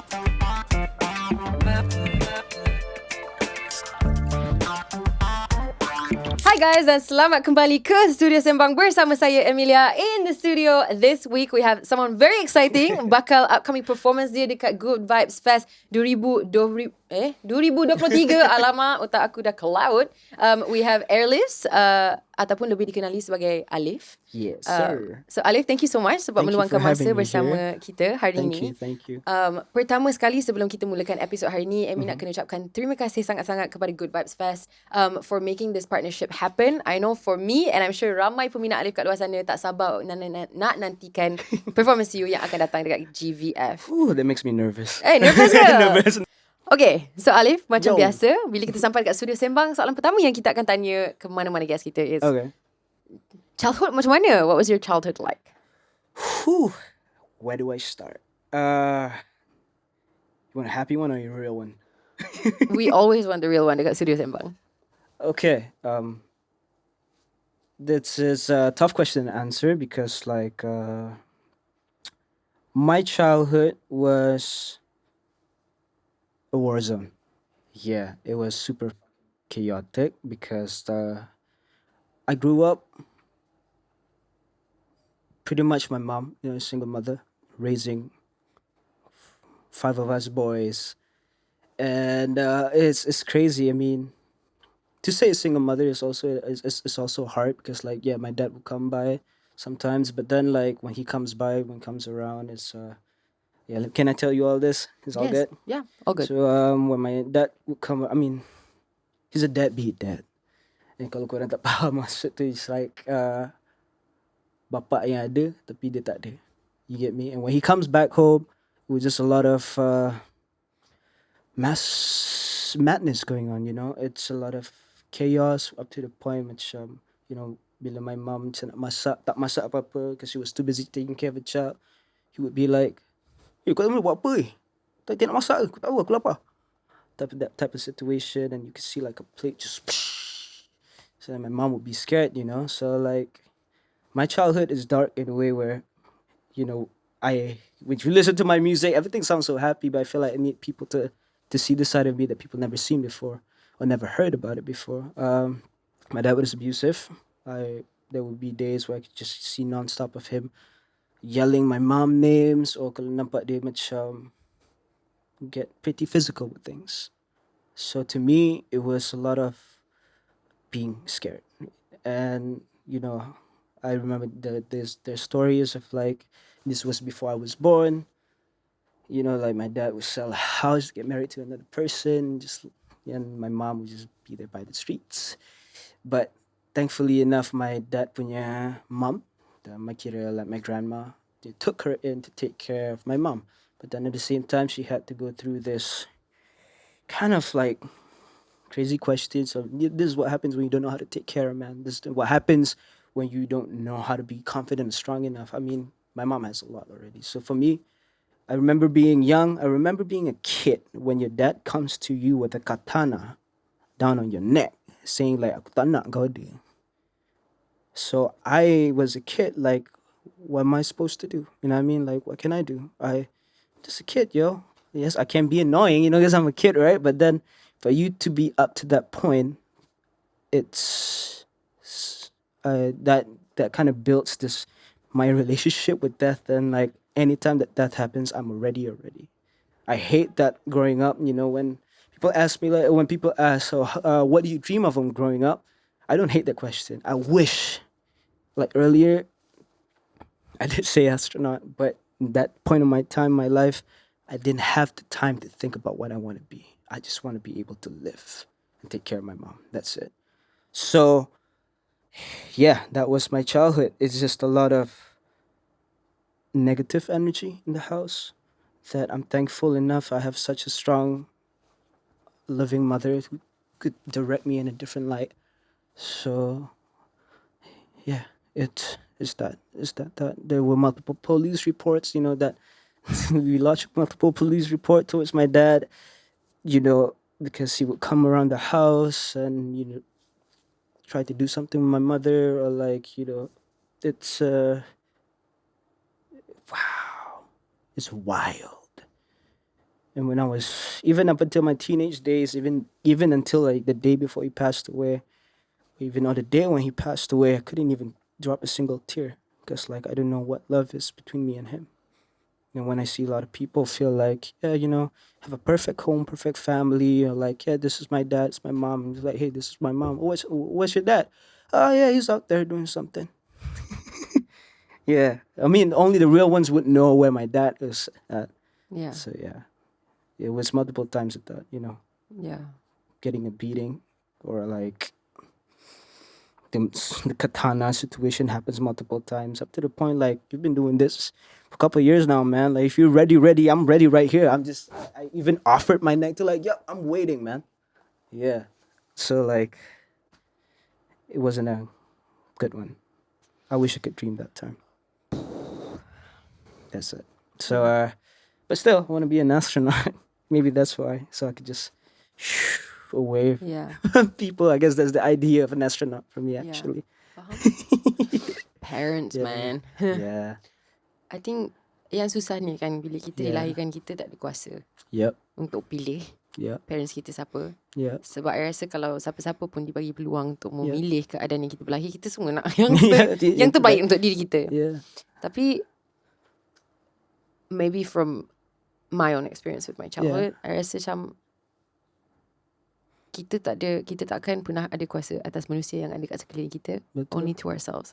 Hi guys, dan selamat kembali ke Studio Sembang bersama saya Amelia. In the studio this week we have someone very exciting. Bakal upcoming performance dia dekat Good Vibes Fest 2023. Alamak, otak aku dah ke laut. We have Airliftz, ataupun lebih dikenali sebagai Alif. Yes, sir. So Alif, thank you so much sebab meluangkan masa bersama kita hari ini. Thank you. Pertama sekali sebelum kita mulakan episod hari ini, Amy nak kena ucapkan terima kasih sangat-sangat kepada Good Vibes Fest for making this partnership happen. I know for me, and I'm sure ramai peminat Alif kat luar sana tak sabar nak nantikan performance you yang akan datang dekat GVF. Ooh, that makes me nervous. Nervous ke? Nervous. Okay, so Alif, macam Yo. biasa, bila kita sampai dekat studio Sembang, soalan pertama yang kita akan tanya ke mana-mana guest kita is, childhood macam mana? What was your childhood like? Whew. Where do I start? You want a happy one or a real one? We always want the real one dekat studio Sembang. Okay. This is a tough question to answer because my childhood was a war zone. Yeah, it was super chaotic because I grew up pretty much my mom, a single mother, raising 5 of us boys. And it's crazy. I mean, to say a single mother is also hard because my dad will come by sometimes, but then when he comes around, it's can I tell you all this? Is all good? Yeah, all good. So when my dad would come, I mean, he's a deadbeat dad. And kalau korang tak faham maksud tu, it's bapak yang ada tapi dia tak ada. You get me? And when he comes back home, it was just a lot of madness going on, It's a lot of chaos up to the point which, bila my mom tak masak apa-apa because she was too busy taking care of the child, he would be like, kau buat apa Tak nak masak ke? Aku tahu, aku lapar. That type of situation, and you could see a plate just so my mom would be scared, So my childhood is dark in a way where, when you listen to my music, everything sounds so happy, but I feel like I need people to see the side of me that people never seen before or never heard about it before. My dad was abusive. There would be days where I could just see nonstop of him yelling my mom names, or kalau nampak dia macam get pretty physical with things. So to me, it was a lot of being scared. And, I remember there's stories of this was before I was born. My dad would sell a house, get married to another person, and my mom would just be there by the streets. But thankfully enough, my dad punya mom, my grandma, they took her in to take care of my mom. But then at the same time, she had to go through this kind of crazy questions of, this is what happens when you don't know how to take care of man. This is what happens when you don't know how to be confident and strong enough. I mean, my mom has a lot already. So for me, I remember being young. I remember being a kid when your dad comes to you with a katana down on your neck, saying aku tak nak kau ada. So I was a kid, what am I supposed to do? You know what I mean? What can I do? Just a kid, yo. Yes, I can be annoying, because I'm a kid, right? But then for you to be up to that point, it's that kind of builds my relationship with death. And anytime that death happens, I'm already. I hate that growing up, when people ask me, when people ask, what do you dream of when growing up? I don't hate that question. I wish, earlier, I did say astronaut, but that point of my time, my life, I didn't have the time to think about what I want to be. I just want to be able to live and take care of my mom. That's it. So, yeah, that was my childhood. It's just a lot of negative energy in the house that I'm thankful enough I have such a strong, loving mother who could direct me in a different light. So, yeah, it is that there were multiple police reports, that we lodged multiple police report towards my dad, because he would come around the house and, try to do something with my mother, or it's wow, it's wild. And when I was, even up until my teenage days, even until like the day before he passed away, even on the day when he passed away, I couldn't even drop a single tear because like I don't know what love is between me and him. And when I see a lot of people feel like, yeah, have a perfect home, perfect family, or like, yeah, this is my dad, it's my mom. And it's like, hey, this is my mom. What's your dad? Oh yeah, he's out there doing something. Yeah, I mean, only the real ones would know where my dad is at. Yeah. So yeah, it was multiple times at that, Yeah. getting a beating, or like the katana situation happens multiple times, up to the point like you've been doing this for a couple of years now, man. Like if you're ready, I'm ready right here. I even offered my neck to like, yeah, I'm waiting, man. Yeah. So like it wasn't a good one. I wish I could dream that time. That's it. So but still I want to be an astronaut. Maybe that's why. So I could just away Yeah. people. I guess that's the idea of an astronaut for me actually. Parents, Yeah. man. Yeah. I think yang susah ni kan bila kita dilahirkan, kita tak ada kuasa Yep. untuk pilih Yep. parents kita siapa. Yeah. Sebab I rasa kalau siapa-siapa pun dibagi peluang untuk Yeah. memilih keadaan yang kita berlahir, kita semua nak yang, Yeah, yang terbaik untuk diri kita. Yeah. Tapi maybe from my own experience with my childhood, I rasa macam kita takkan pernah ada kuasa atas manusia yang ada kat sekeliling kita. Betul. Only to ourselves.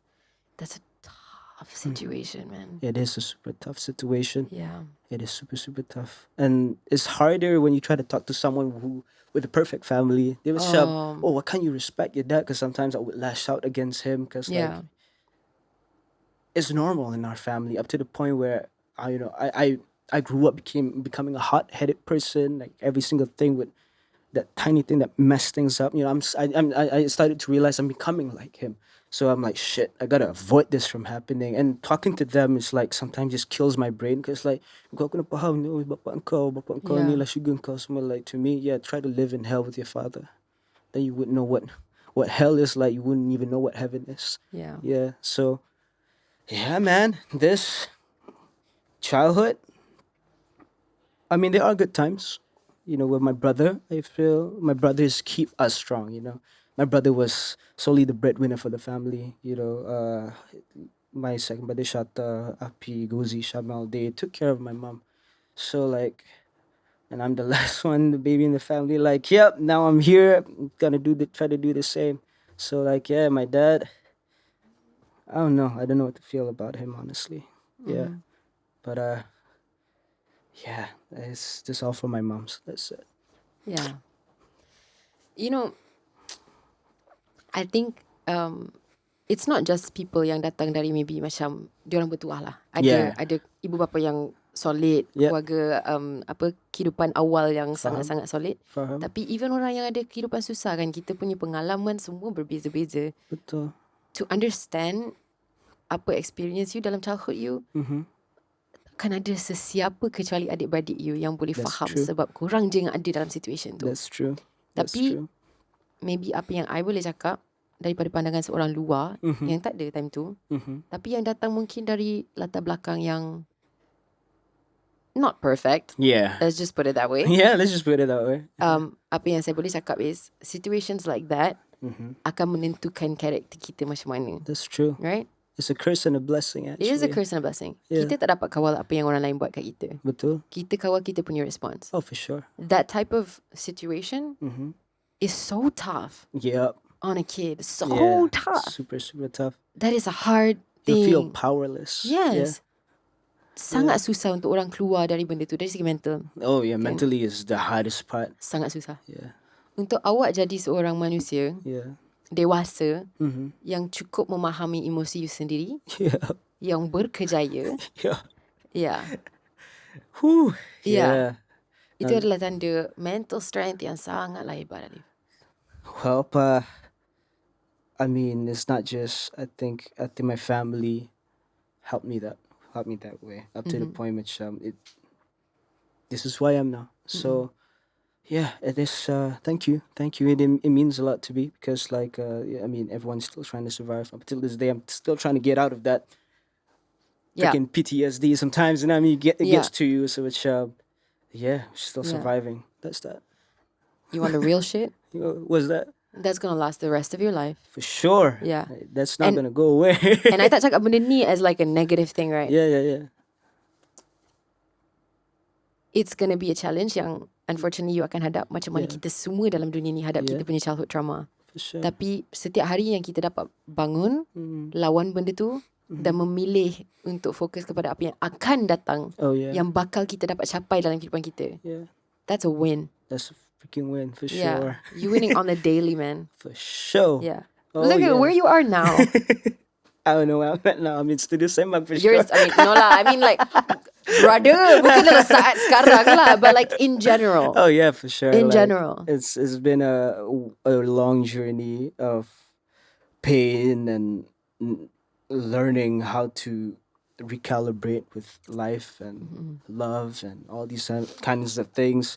That's a tough situation, man. It is a super tough situation. Yeah. It is super, super tough. And it's harder when you try to talk to someone with a perfect family. They would shout, oh, why can't you respect your dad? Because sometimes I would lash out against him because like it's normal in our family, up to the point where I grew up becoming a hot-headed person. Like every single thing would, that tiny thing that messed things up. I started to realize I'm becoming like him. So I'm like, shit, I gotta avoid this from happening. And talking to them is like sometimes just kills my brain because like, kau kena faham ni, bapak kau ni lah syurga kau semua. Like to me, try to live in hell with your father. Then you would know what hell is like. You wouldn't even know what heaven is. Yeah. Yeah. So, yeah, man, this childhood. I mean, there are good times. With my brother, I feel my brothers keep us strong. My brother was solely the breadwinner for the family. My second brother, 𝙒𝙊𝙇𝙊𝙀, they took care of my mom. So like, and I'm the last one, the baby in the family. Like, yep, now I'm here. I'm gonna try to do the same. So like, yeah, my dad. I don't know. I don't know what to feel about him, honestly. Yeah, but yeah, it's just all for my mom. So that's it. Yeah. I think it's not just people yang datang dari maybe macam diorang bertuah lah. Ada ibu bapa yang solid, keluarga kehidupan awal yang sangat-sangat solid. Faham. Tapi even orang yang ada kehidupan susah kan, kita punya pengalaman semua berbeza-beza. Betul. To understand apa experience you dalam childhood you, kan ada sesiapa kecuali adik-beradik you yang boleh faham. Sebab korang je yang ada dalam situation tu. That's true. Tapi maybe apa yang I boleh cakap daripada pandangan seorang luar yang tak ada time tu, tapi yang datang mungkin dari latar belakang yang not perfect. Yeah. Let's just put it that way. Yeah, let's just put it that way. Apa yang saya boleh cakap is situations like that akan menentukan karakter kita macam mana. That's true. Right? It's a curse and a blessing, actually. It is a curse and a blessing. Yeah. Kita tak dapat kawal apa yang orang lain buat kat kita. Betul. Kita kawal kita punya response. Oh, for sure. That type of situation is so tough. Yep. On a kid. So tough. Super, super tough. That is a hard thing. You feel powerless. Yes. Sangat susah untuk orang keluar dari benda tu, dari segi mental. Oh yeah, mentally is the hardest part. Sangat susah. Yeah. Untuk awak jadi seorang manusia dewasa yang cukup memahami emosi you sendiri, yang berkejaya. Yeah. Whew. Yeah. Itu adalah tanda mental strength yang sangatlah hebat, Alif. Well, I mean, it's not just. I think my family helped me that way up to the point which this is who I am now. So yeah, it is. Thank you. It means a lot to me because like I mean, everyone's still trying to survive up till this day. I'm still trying to get out of that freaking PTSD sometimes, and I mean, it gets to you. So it's Yeah, still Yeah. surviving. That's that. You want the real shit? What's that? That's gonna last the rest of your life. For sure. Yeah. That's not And- gonna go away. And I tak cakap benda ni as like a negative thing, right? Yeah. It's gonna be a challenge yang unfortunately you akan hadap, macam mana kita semua dalam dunia ni hadap kita punya childhood trauma. For sure. Tapi setiap hari yang kita dapat bangun, lawan benda tu dan memilih untuk fokus kepada apa yang akan datang, yang bakal kita dapat capai dalam kehidupan kita. Yeah. That's a win. That's a freaking win for Yeah. sure. You're winning on the daily, man. For sure. Yeah. Oh, Look at where you are now. I don't know where I'm at now. I'm in Studio Sembang for You're, sure. no lah. I mean like, brother, bukan dalam saat sekarang lah. But like in general. Oh yeah, for sure. In general. It's been a long journey of pain and learning how to recalibrate with life and love and all these kinds of things.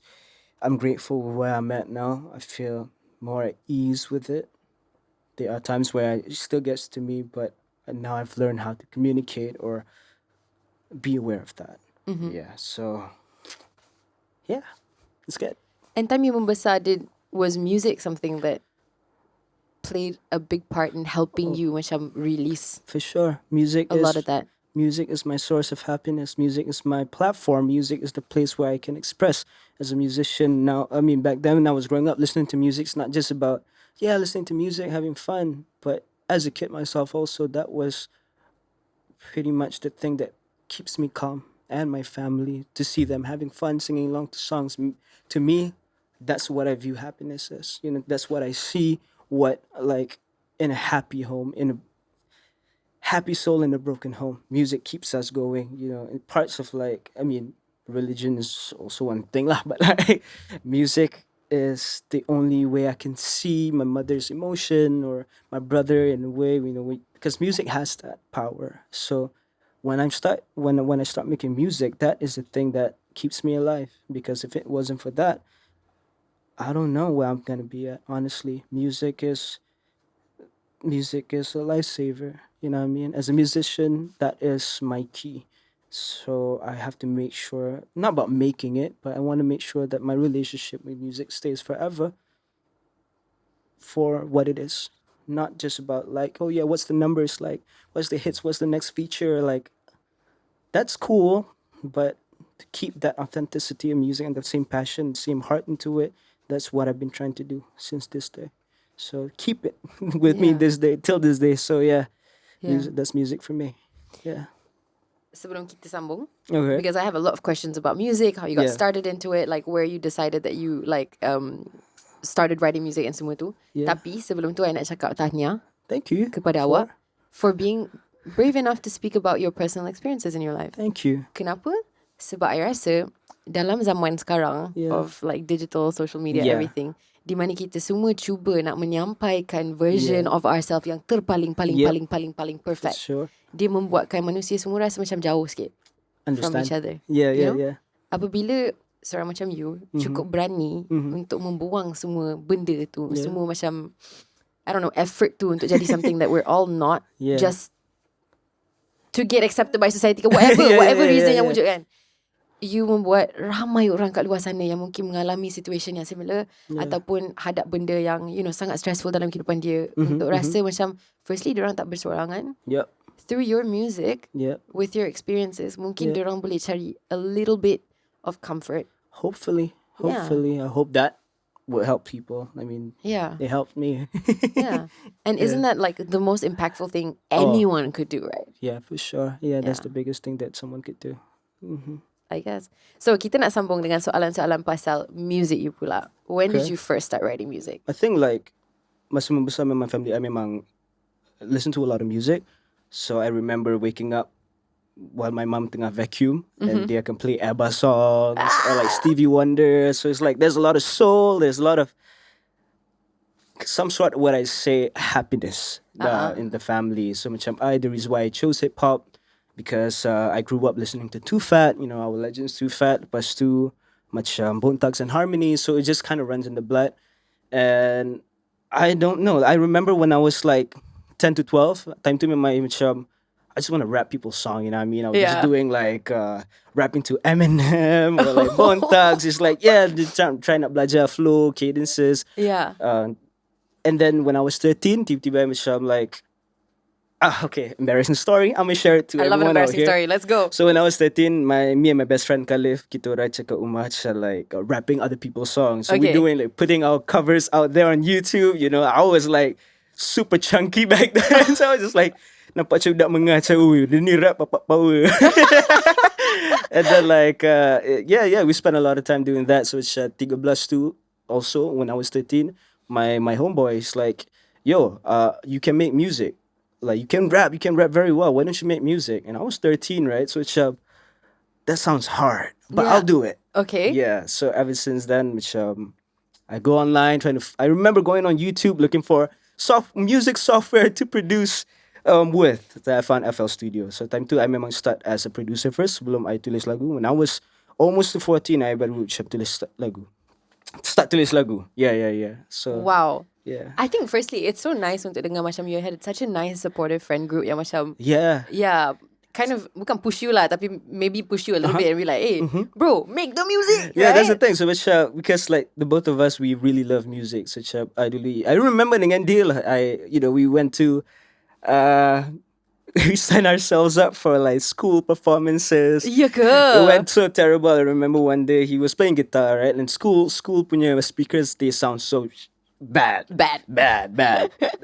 I'm grateful with where I'm at now. I feel more at ease with it. There are times where it still gets to me, but now I've learned how to communicate or be aware of that. Yeah, so yeah, it's good. And time you membesar, was music something that played a big part in helping you macam release For sure. Music a lot of that? Music is my source of happiness. Music is my platform. Music is the place where I can express as a musician. Now, I mean, back then when I was growing up, listening to music, it's not just about, listening to music, having fun. But as a kid myself also, that was pretty much the thing that keeps me calm and my family, to see them having fun, singing along to songs. To me, that's what I view happiness as. That's what I see, what, like, in a happy home, in a happy soul in a broken home. Music keeps us going, in parts of, like, I mean, religion is also one thing lah, but like music is the only way I can see my mother's emotion or my brother in a way, because music has that power. So when I start making music, that is the thing that keeps me alive, because if it wasn't for that, I don't know where I'm gonna be at, honestly. Music is a lifesaver, you know what I mean? As a musician, that is my key. So I have to make sure, not about making it, but I want to make sure that my relationship with music stays forever for what it is. Not just about like, oh yeah, what's the numbers like? What's the hits? What's the next feature? Like, that's cool, but to keep that authenticity of music and the same passion, same heart into it, that's what I've been trying to do since this day. So keep it with me till this day. So yeah. Music, that's music for me. Yeah. Sebelum kita sambung, Okay. because I have a lot of questions about music, how you got started into it, like where you decided that you like started writing music and semua tu. Yeah. Tapi sebelum tu I nak cakap tahniah Thank you. kepada awak for being brave enough to speak about your personal experiences in your life. Thank you. Kenapa? Sebab I rasa dalam zaman sekarang of like digital, social media, everything, di mana kita semua cuba nak menyampaikan version of ourselves yang paling perfect. Sure. Dia membuatkan manusia semua rasa macam jauh sikit from each other. Yeah. Apabila seorang macam you cukup berani untuk membuang semua benda tu, semua macam, I don't know, effort tu untuk jadi something that we're all not, just to get accepted by society, whatever reason yang wujud kan. You membuat ramai orang kat luar sana yang mungkin mengalami situation yang similar ataupun hadap benda yang sangat stressful dalam kehidupan dia, untuk rasa macam firstly diorang tak bersorangan. Through your music, with your experiences, mungkin diorang boleh cari a little bit of comfort. Hopefully. I hope that will help people. I mean, they helped me. And isn't that like the most impactful thing anyone could do, right? Yeah, for sure. Yeah, that's the biggest thing that someone could do. I guess. So kita nak sambung dengan soalan-soalan pasal music you pula. When did you first start writing music? I think like masa membesar with my family, I memang listen to a lot of music. So I remember waking up while my mom tengah vacuum and they can play ABBA songs or like Stevie Wonder. So it's like there's a lot of soul, there's a lot of some sort of what I say happiness in the family. So macam the reason why I chose hip hop, because I grew up listening to Too Fat, our legends Too Fat, lepas tu macam Bone Thugs and Harmony, so it just kind of runs in the blood. And I don't know, I remember when I was like 10 to 12, time tu memang macam I just want to rap people's song, you know what I mean? I was just Yeah. doing like rapping to Eminem or like Bone Thugs. It's like, yeah, just trying to belajar flow, cadences. Yeah. And then when I was 13, tiba-tiba macam like, okay, embarrassing story. I'm gonna share it to I love an everyone out embarrassing here. story. Let's go. So when I was 13, me and my best friend Khalif, kita orang cakap macam like rapping other people's songs. So Okay. we're doing like putting our covers out there on YouTube. You know, I was like super chunky back then. So I was just like, nampak macam budak mengaca, dia ni rap bapak power. And then like, yeah, we spent a lot of time doing that. So it's 13 too. Also, when I was 13, my homeboy is like, yo, you can make music. Like, you can rap very well. Why don't you make music? And I was 13, right? So it's that sounds hard, but Yeah. I'll do it. Okay. Yeah. So ever since then, which I go online trying to. I remember going on YouTube looking for music software to produce with. Then I found FL Studio. So time tu I memang start as a producer first. Belum I tulis lagu. When I was almost to 14, I baru macam tulis lagu. Start tulis lagu. Yeah. So Wow. yeah. I think firstly, it's so nice untuk dengar macam you had such a nice supportive friend group yang macam, Yeah. kind of bukan push you lah, tapi maybe push you a little bit and be like, hey, bro, make the music. Yeah, that's the right? thing. So because like the both of us, we really love music. I remember dengan dia lah, we went to we signed ourselves up for like school performances. Ya ke? It went so terrible. I remember one day he was playing guitar, right? And school punya speakers, they sound so bad.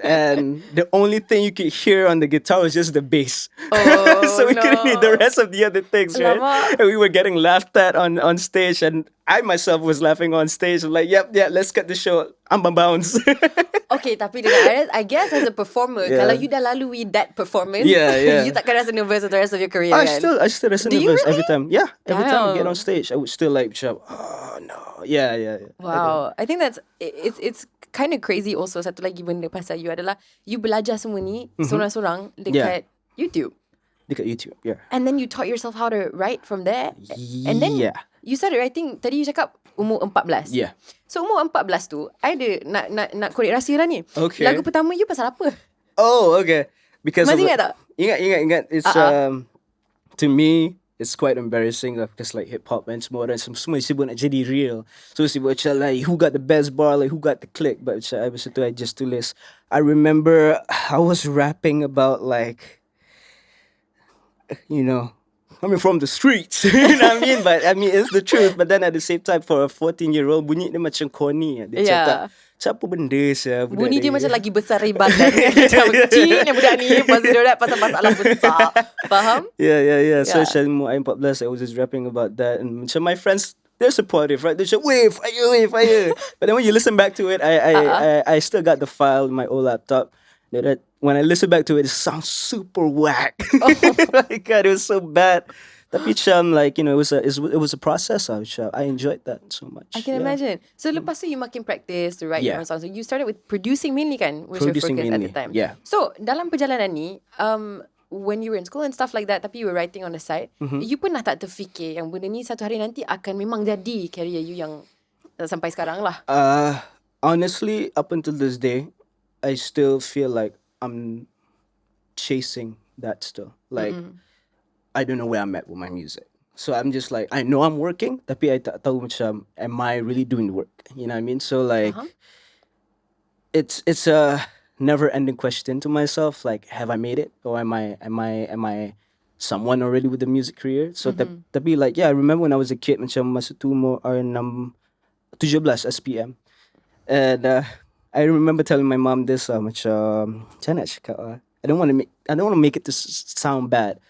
And the only thing you could hear on the guitar was just the bass. Oh, So we couldn't hear the no. rest of the other things, right? Alamak. And we were getting laughed at on stage, and I myself was laughing on stage. I'm like, yep, let's cut the show. I'm a bounce. Okay, tapi dengan I guess as a performer, Yeah. kalau you dah lalui that performance, Yeah. you takkan rasa nervous for the rest of your career, I kan? still rasa Do you nervous every really? time. Yeah, every time I get Damn. on stage, I would still like shout, oh no. Yeah. Wow, I think it's kind of crazy also. Satu lagi benda pasal you adalah you belajar semua ni sorang-sorang dekat YouTube. Dekat YouTube, yeah. And then you taught yourself how to write from there. And then Yeah. you started writing, tadi you cakap umur 14. Yeah. So umur 14 tu, I ada nak korek rahsia lah ni. Okay. Lagu pertama you pasal apa? Oh, okay. Because Masih ingat tak? Ingat. It's to me, it's quite embarrassing because like hip hop and semua orang semua sibuk nak jadi real. So sibuk macam like who got the best bar, like who got the click. But I just tulis. I remember I was rapping about like, coming from the streets. You know what I mean? But I mean, it's the truth. But then at the same time, for a 14-year-old, bunyi dia macam corny. Dia cakap, siapa benda saya? Bunyi dia macam lagi besar dari badan. Macam cik ni budak ni. Lepas tu dia rap pasal masalah besar. Faham? Yeah. So Yeah. I'm 14, I was just rapping about that. And macam my friends, they're supportive, right? They're just, wait, fire. But then when you listen back to it, I still got the file in my old laptop. That when I listen back to it, it sounds super whack. Like, God, it was so bad. Tapi macam like, it was a process. I enjoyed that so much. I can imagine. So lepas tu you makin practice to write your Yeah. own songs. So you started with producing mainly kan? Was Producing your focus mainly, at the time? yeah. So dalam perjalanan ni, when you were in school and stuff like that, tapi you were writing on the side, you pernah tak terfikir yang benda ni satu hari nanti akan memang jadi career you yang sampai sekarang lah? Honestly, up until this day, I still feel like I'm chasing that still. Like, I don't know where I'm at with my music. So I'm just like, I know I'm working, tapi I tak tahu macam, am I really doing the work? You know what I mean? So like, it's a never-ending question to myself. Like, have I made it, or am I someone already with a music career? So tapi like, yeah, I remember when I was a kid, macam masa tu umur 17 SPM, and I remember telling my mom this, macam nak cakap, I don't want to make it to sound bad.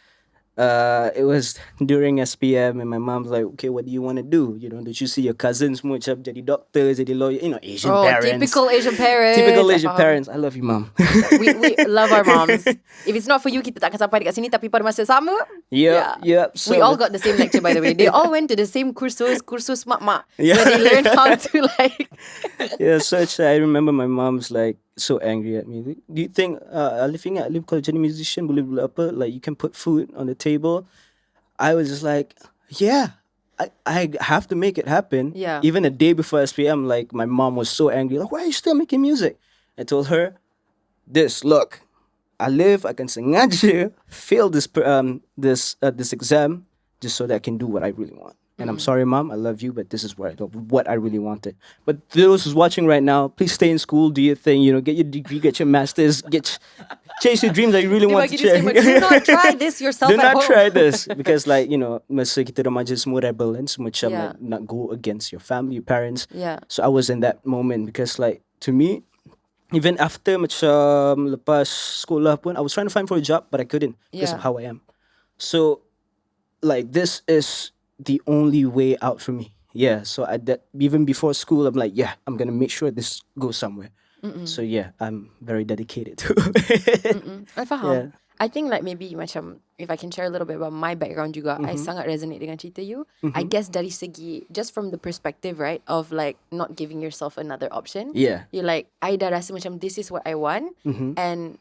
It was during SPM, and my mom's like, okay, what do you want to do? Did you see your cousins macam jadi doctor, jadi lawyer? Asian parents. Typical Asian parents. Typical Asian parents. I love you, mom. we love our moms. If it's not for you, kita tak akan sampai dekat sini. Tapi pada masa sama, Yep. So we all got the same lecture, by the way. They all went to the same kursus mak-mak, Yeah. where they learned how to like. Yeah, so I remember my mom's like so angry at me. Do you think Alif kalau jadi musician boleh apa? Like, you can put food on the table? I was just like, yeah, I have to make it happen. Yeah. Even a day before SPM, like, my mom was so angry. Like, why are you still making music? I told her, look, Alif akan sengaja fail this exam just so that I can do what I really want. And I'm sorry, Mom, I love you, but this is what I really wanted. But those who's watching right now, please stay in school, do your thing, get your degree, get your masters, chase your dreams that you really Dia want to bagi chase. disclaimer, do not try this yourself Do at not home. try this because masa kita remaja semua rebel and semua macam Yeah. like not go against your family, your parents. Yeah. So I was in that moment because like to me, even after macam lepas sekolah pun, I was trying to find for a job but I couldn't because of Yeah. how I am. So like this is the only way out for me. Yeah. So even before school, I'm like, yeah, I'm gonna make sure this goes somewhere. So yeah, I'm very dedicated to it. I faham. Yeah. I think like maybe macam if I can share a little bit about my background juga, I sangat resonate dengan cerita you. I guess dari segi just from the perspective right of like not giving yourself another option. Yeah. You're like, I dah rasa macam this is what I want, and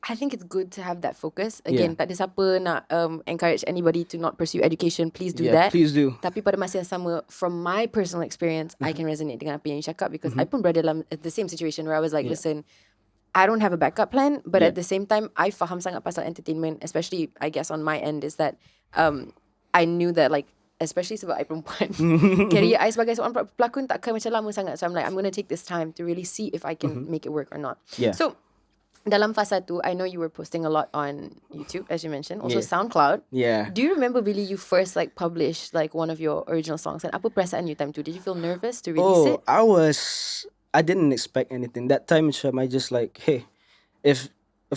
I think it's good to have that focus. Again, tak ada siapa nak encourage anybody to not pursue education. Please do Yeah, that. please do. Tapi pada masa yang sama, from my personal experience, I can resonate dengan apa yang you cakap because I pun berada dalam the same situation where I was like, listen, I don't have a backup plan, but at the same time, I faham sangat pasal entertainment, especially I guess on my end is that I knew that like, especially sebab I perempuan, career I sebagai seorang pelakon takkan macam lama sangat. So I'm like, I'm going to take this time to really see if I can make it work or not. Yeah. So dalam fasa tu, I know you were posting a lot on YouTube, as you mentioned, also Yeah. SoundCloud. Yeah. Do you remember really you first like published like one of your original songs? And apa perasaan you time tu? Did you feel nervous to release it? I didn't expect anything. That time macam I just like, hey, if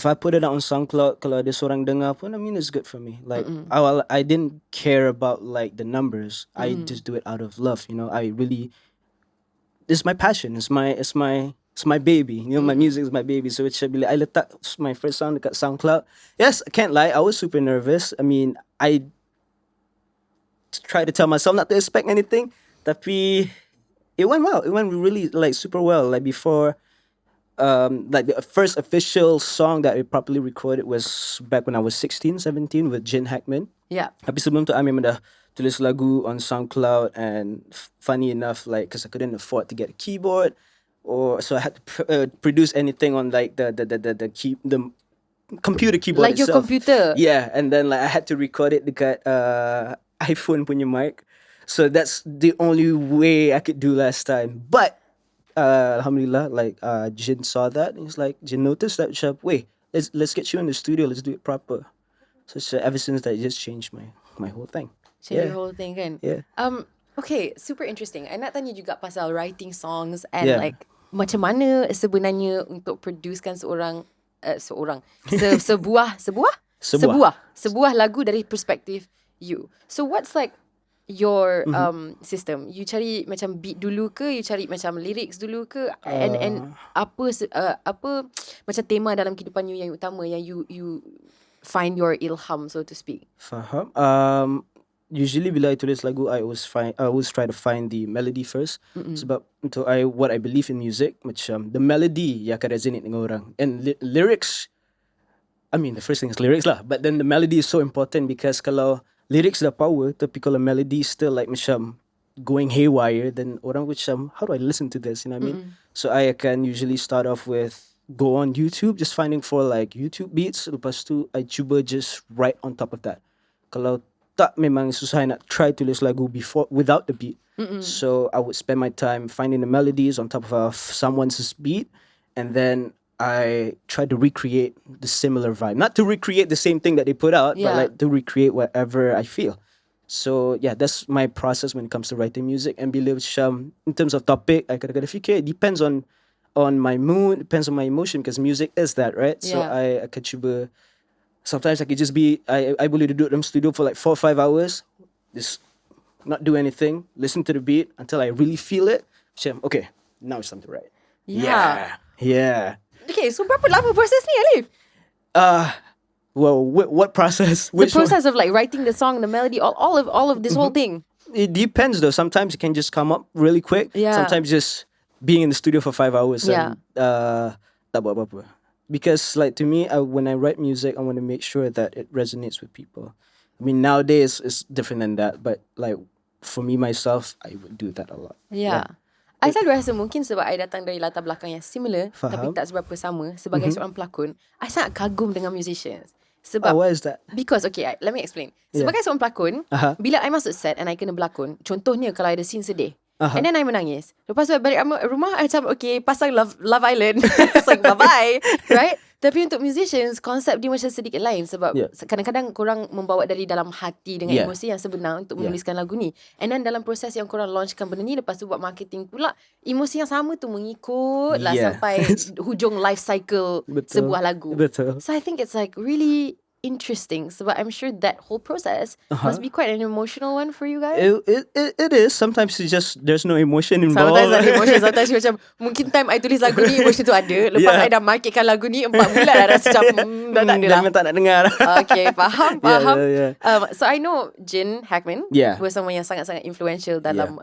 I put it out on SoundCloud, kalau ada seorang dengar pun, I mean it's good for me. Like I didn't care about like the numbers. I just do it out of love, I really, it's my passion. It's my baby. My music is my baby. So it's bila I letak my first song dekat SoundCloud. Yes, I can't lie, I was super nervous. I mean, I try to tell myself not to expect anything, tapi it went well. It went really like super well. Like before, like the first official song that we properly recorded was back when I was 16, 17 with Jin Hackman. Yeah. Tapi sebelum tu I memang dah tulis lagu on SoundCloud, and funny enough, like because I couldn't afford to get a keyboard, so I had to produce anything on like the computer keyboard Like your itself. computer. Yeah, and then like I had to record it dekat iPhone punya mic. So that's the only way I could do last time. But alhamdulillah, like Jin saw that and he's like, Jin noticed that, wait, let's get you in the studio, let's do it proper. So ever since that, it just changed my whole thing. Change your whole thing kan? Yeah. Okay, super interesting. I nak tanya juga pasal writing songs and Yeah. like macam mana sebenarnya untuk producekan sebuah lagu dari perspektif you. So what's like your system? You cari macam beat dulu ke? You cari macam lyrics dulu ke? And apa macam tema dalam kehidupan you yang utama yang you find your ilham, so to speak? Faham. Usually bila I tulis lagu, I always try to find the melody first. Sebab untuk what I believe in music, macam the melody yang akan resonate dengan orang. And lyrics, I mean the first thing is lyrics lah, but then the melody is so important because kalau lyrics dah power, tapi kalau melody still like macam going haywire, then orang macam, how do I listen to this? You know what I mean? So I can usually start off with go on YouTube, just finding for like YouTube beats. Lepas tu I cuba just write on top of that. Kalau tak, memang susah nak try tulis lagu without the beat. So I would spend my time finding the melodies on top of someone's beat, and then I try to recreate the similar vibe. Not to recreate the same thing that they put out, but like to recreate whatever I feel. So yeah, that's my process when it comes to writing music. And bila macam in terms of topic, I kadang-kadang fikir, it depends on my mood, depends on my emotion, because music is that, right? So I akan cuba. Sometimes I could just be, I boleh duduk dalam studio for like 4 or 5 hours, just not do anything, listen to the beat until I really feel it. Macam, okay, now it's time to write. Yeah. Okay, so berapa lama proses ni, Alif? Well, what process? The process of like writing the song, the melody, all of this whole thing. It depends though. Sometimes it can just come up really quick. Yeah. Sometimes just being in the studio for 5 hours and tak buat apa-apa. Because like to me, when I write music, I want to make sure that it resonates with people. I mean, nowadays it's different than that, but like for me myself, I would do that a lot. Yeah. I selalu rasa mungkin sebab I datang dari latar belakang yang similar, tapi Faham. tak seberapa sama. Sebagai seorang pelakon, I sangat kagum dengan musicians. Oh, Sebab why is that? Because let me explain. Yeah. Sebagai seorang pelakon, Aha. bila I masuk set and I kena berlakon, contohnya kalau ada scene sedih, Aha. and then I menangis, lepas tu I balik rumah, I macam okay, pasang Love Island. It's like bye-bye, right? Tapi untuk musicians, konsep dia macam sedikit lain. Sebab kadang-kadang korang membawa dari dalam hati dengan emosi yang sebenar untuk menuliskan lagu ni. And then dalam proses yang korang launchkan benda ni, lepas tu buat marketing pula, emosi yang sama tu mengikut lah sampai hujung life cycle sebuah lagu. Betul. So I think it's like really interesting. Sebab I'm sure that whole process must be quite an emotional one for you guys. It is. Sometimes it's just there's no emotion involved. Sometimes ada emotion. Sometimes macam mungkin time I tulis lagu ni, emotion tu ada. Lepas I dah marketkan lagu ni 4 bulan dah rasa macam dah tak ada lah. Tak nak dengar. Okay, faham. Yeah. So I know 𝙏𝙃𝙄𝙎 was someone yang sangat-sangat influential dalam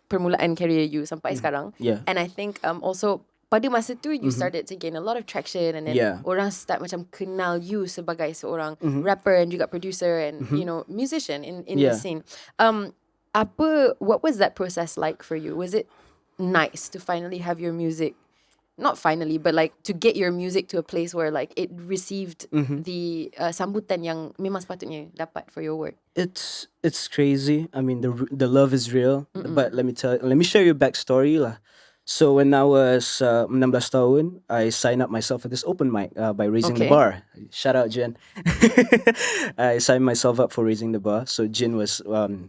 permulaan career you sampai sekarang. And I think also pada masa tu you started to gain a lot of traction, and then orang start macam kenal you sebagai seorang rapper and juga producer and you know musician in the scene. What was that process like for you? Was it nice to finally have your music, not finally, but like to get your music to a place where like it received the sambutan yang memang sepatutnya dapat for your work? It's crazy. I mean, the love is real. But let me share your backstory lah. So when I was 16 tahun, I signed up myself for this open mic by Raising the Bar. Shout out Jen. I signed myself up for Raising the Bar. So Jen was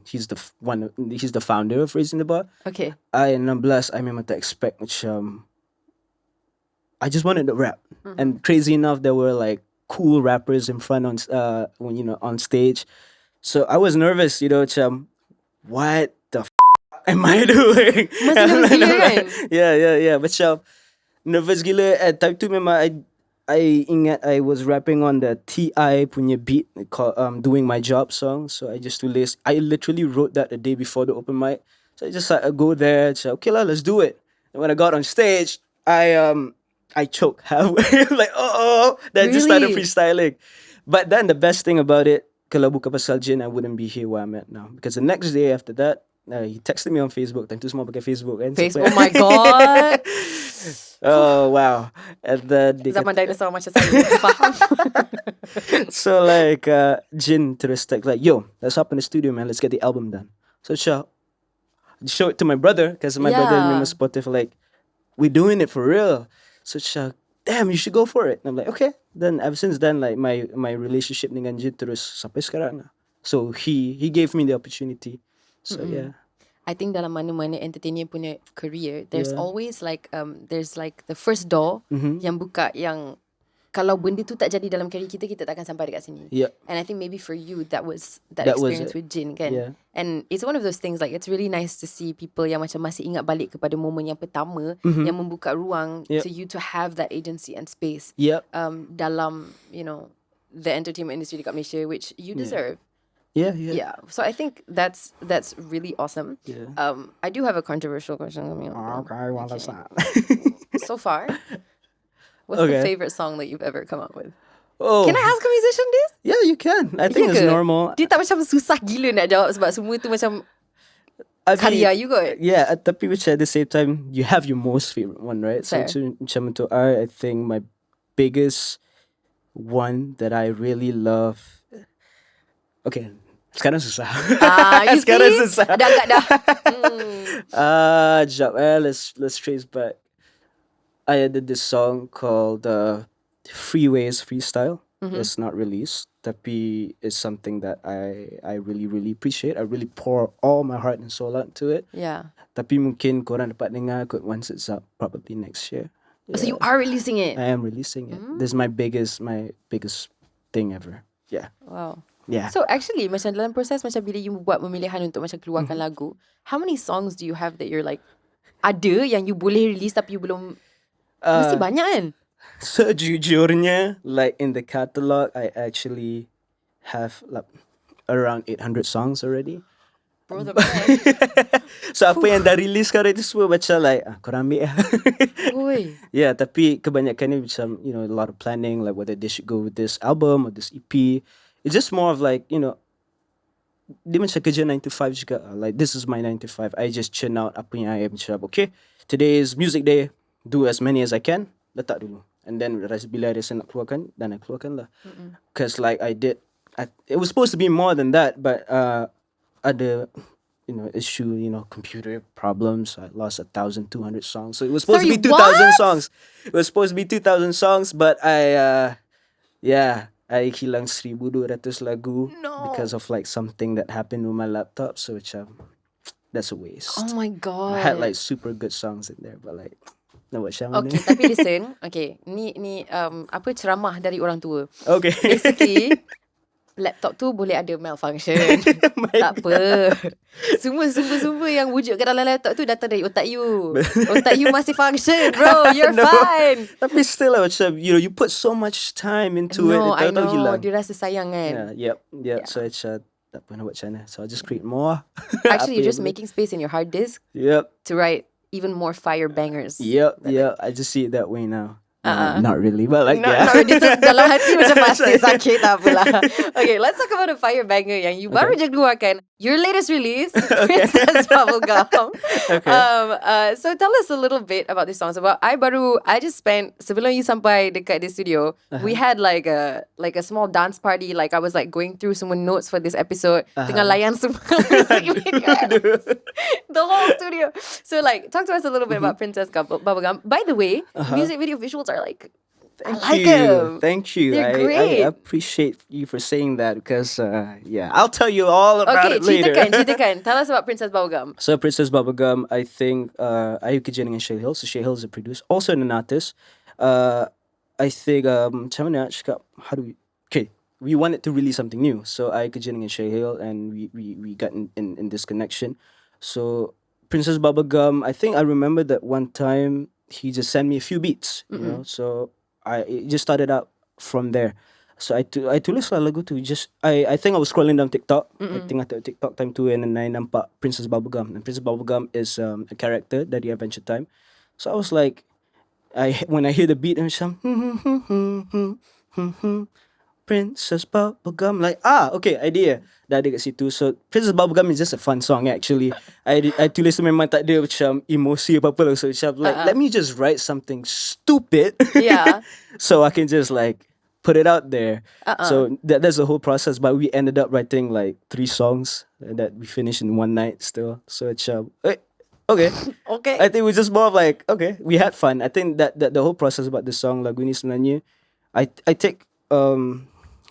he's the founder of Raising the Bar. Okay. I 16, I memang tak expect macam I just wanted to rap. And crazy enough, there were like cool rappers in front on on stage. So I was nervous, macam what the am I doing? Masih nervous gila kan? Yeah. Macam nervous gila. At time tu memang I ingat I was rapping on the T.I. punya beat called Doing My Job song. So I literally wrote that the day before the open mic. So I just go there, say, okay lah, let's do it. And when I got on stage, I choked halfway. Like, then I just started freestyling. But then the best thing about it, kalau bukan pasal Jin, I wouldn't be here where I'm at now. Because the next day after that, he texted me on Facebook. Tentu semua pakai Facebook kan. Facebook, oh my god. Oh wow. And then zaman dinosaur macam saya. Faham. So like Jin terus text like, yo, let's hop in the studio man, let's get the album done. So show it to my brother, because my brother memang supportive, like, we're doing it for real. So damn, you should go for it. And I'm like, okay. Then ever since then, like my relationship dengan Jin terus sampai sekarang lah. So he gave me the opportunity. So I think dalam mana-mana entertainer punya career, there's always like there's like the first door yang buka, yang kalau benda tu tak jadi dalam career kita tak akan sampai dekat sini. And I think maybe for you that was that experience with Jin kan. And it's one of those things like it's really nice to see people yang macam masih ingat balik kepada momen yang pertama yang membuka ruang to you to have that agency and space dalam the entertainment industry dekat Malaysia, which you deserve. Yeah. So I think that's really awesome. I do have a controversial question coming up. Okay, well, that's not. So far, what's the favorite song that you've ever come up with? Oh. Can I ask a musician this? Yeah, you can. I think it's normal. Dia tak macam susah gila nak jawab sebab semua tu macam karya you got. Yeah, tapi at the same time, you have your most favorite one, right? So macam untuk I think my biggest one that I really love. Okay. Sekarang susah. Sekarang susah. Dah agak dah. Jap, let's trace back. I did this song called Freeways Freestyle. It's not released, tapi it's something that I really, really appreciate. I really pour all my heart and soul out to it. Yeah. Tapi mungkin korang dapat dengar once it's up, probably next year. So you are releasing it? I am releasing it. This is my biggest thing ever. Yeah. Wow. Yeah. So actually macam dalam proses macam bila you buat pemilihan untuk macam keluarkan lagu, how many songs do you have that you're like ada yang you boleh release tapi you belum, mesti banyak kan? Sejujurnya, like in the catalog, I actually have like around 800 songs already. Bro, so apa yang dah release sekarang itu semua macam like korang ambil lah. Yeah, tapi kebanyakan ni macam a lot of planning, like whether they should go with this album or this EP. It's just more of like dia macam kerja 9 to 5 juga. Like this is my 9 to 5. I just churn out apa yang I macam, okay, today is music day, do as many as I can, letak dulu. And then bila I rasa nak keluarkan, dan I keluarkan lah. Because like it was supposed to be more than that, but ada issue, computer problems. I lost 1,200 songs. So it was supposed to be 2,000 songs. It was supposed to be 2,000 songs, but I hilang 1,200 lagu because of like something that happened with my laptop. So that's a waste. Oh my god. I had like super good songs in there, but like okay, tapi listen. Okay, ni apa ceramah dari orang tua. Okay. Basically, laptop tu boleh ada malfunction. Tak apa. Semua sumber yang wujud kat dalam laptop tu datang dari otak you. Otak you masih function, bro. You're fine. Tapi still macam, you put so much time into it. No, I know. Hilang. Dia rasa sayang kan. Yeah. So it's tak apa nak buat macam mana. So I'll just create more. Actually, you're just making space in your hard disk. Yep. To write even more fire bangers. Yep. I just see it that way now. Not really, but like Not really. Dalam hati macam masih sakit, tak apalah. Okay, let's talk about a fire banger yang you baru je keluarkan. Your latest release, Princess Bubblegum. So tell us a little bit about this song. Sebab I just spent, sebelum you sampai dekat the studio, we had like a small dance party. Like I was like going through some notes for this episode. Tengah layan semua the whole studio. So like, talk to us a little bit about Princess Bubblegum. By the way, music video visuals are like, Thank you. They're great. I appreciate you for saying that because, I'll tell you all about it later. Ceritakan. Tell us about Princess Bubblegum. So Princess Bubblegum, I think, 𝙁𝙃𝙄𝙎 dengan 𝘎𝙁𝙁. So 𝘎𝙁𝙁 is a producer, also an artist. I think, macam mana nak cakap, we wanted to release something new. So 𝙁𝙃𝙄𝙎 dengan 𝘎𝙁𝙁, and we got in this connection. So Princess Bubblegum, I think I remember that one time he just sent me a few beats, you know. So it just started out from there. So I tulis lah lagu tu. I think I was scrolling down TikTok. I tengah tengok TikTok time tu, and then I nampak Princess Bubblegum. And Princess Bubblegum is a character dari Adventure Time. So I was like, when I hear the beat, I'm macam Princess Bubblegum, like okay, idea dah ada kat situ. So Princess Bubblegum is just a fun song actually. I tulis tu memang tak ada macam emosi apa-apa lah. So macam like let me just write something stupid. Yeah. So I can just like put it out there. So that's the whole process. But we ended up writing like 3 songs that we finished in one night still. So it's okay. I think it was just more of like, okay, we had fun. I think that the whole process about this song, lagu ni sebenarnya, I take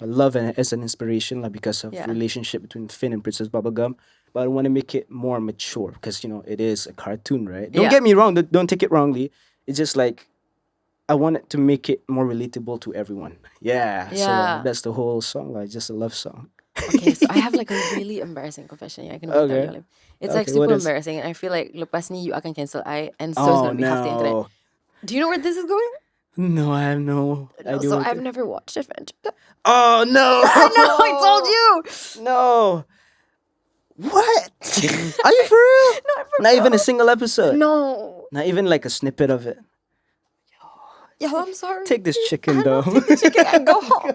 love as an inspiration because of relationship between Finn and Princess Bubblegum. But I want to make it more mature because, it is a cartoon, right? Don't get me wrong. Don't take it wrongly. It's just like, I want it to make it more relatable to everyone. Yeah. So that's the whole song. Like just a love song. Okay, so I have like a really embarrassing confession. I can tell you. It's like super embarrassing, and I feel like lepas ni you akan cancel I, and so it's gonna be half the internet. Do you know where this is going? No, I have no idea. So I've never watched Adventure. Oh no! I know, I told you. No. What? Are you for real? No, I'm for Not real. even a single episode. No. Not even like a snippet of it. Yo, I'm sorry. Take this chicken though. Take the chicken and go home.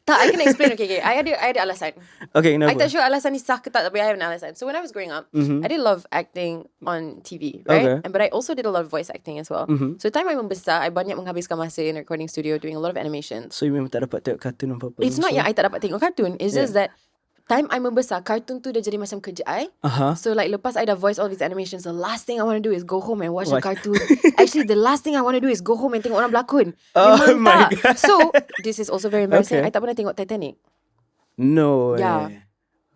Tak, I can explain. Okay. I ada alasan. Okay, no. I'm not sure alasan ni sah ke tak, tapi I have an alasan. So when I was growing up, I did love acting on TV, right? Okay. But I also did a lot of voice acting as well. So time I membesar, I banyak menghabiskan masa in a recording studio doing a lot of animations. So you memang tak dapat tengok kartun apa-apa? It's not yang I tak dapat tengok kartun. It's just that time I membesar, kartun tu dah jadi macam kerja I. So like lepas I dah voice all these animations, the last thing I want to do is go home and watch a cartoon. Actually, the last thing I want to do is go home and tengok orang berlakon. Oh my God. So this is also very embarrassing. Okay. I tak pernah tengok Titanic. No way. Yeah.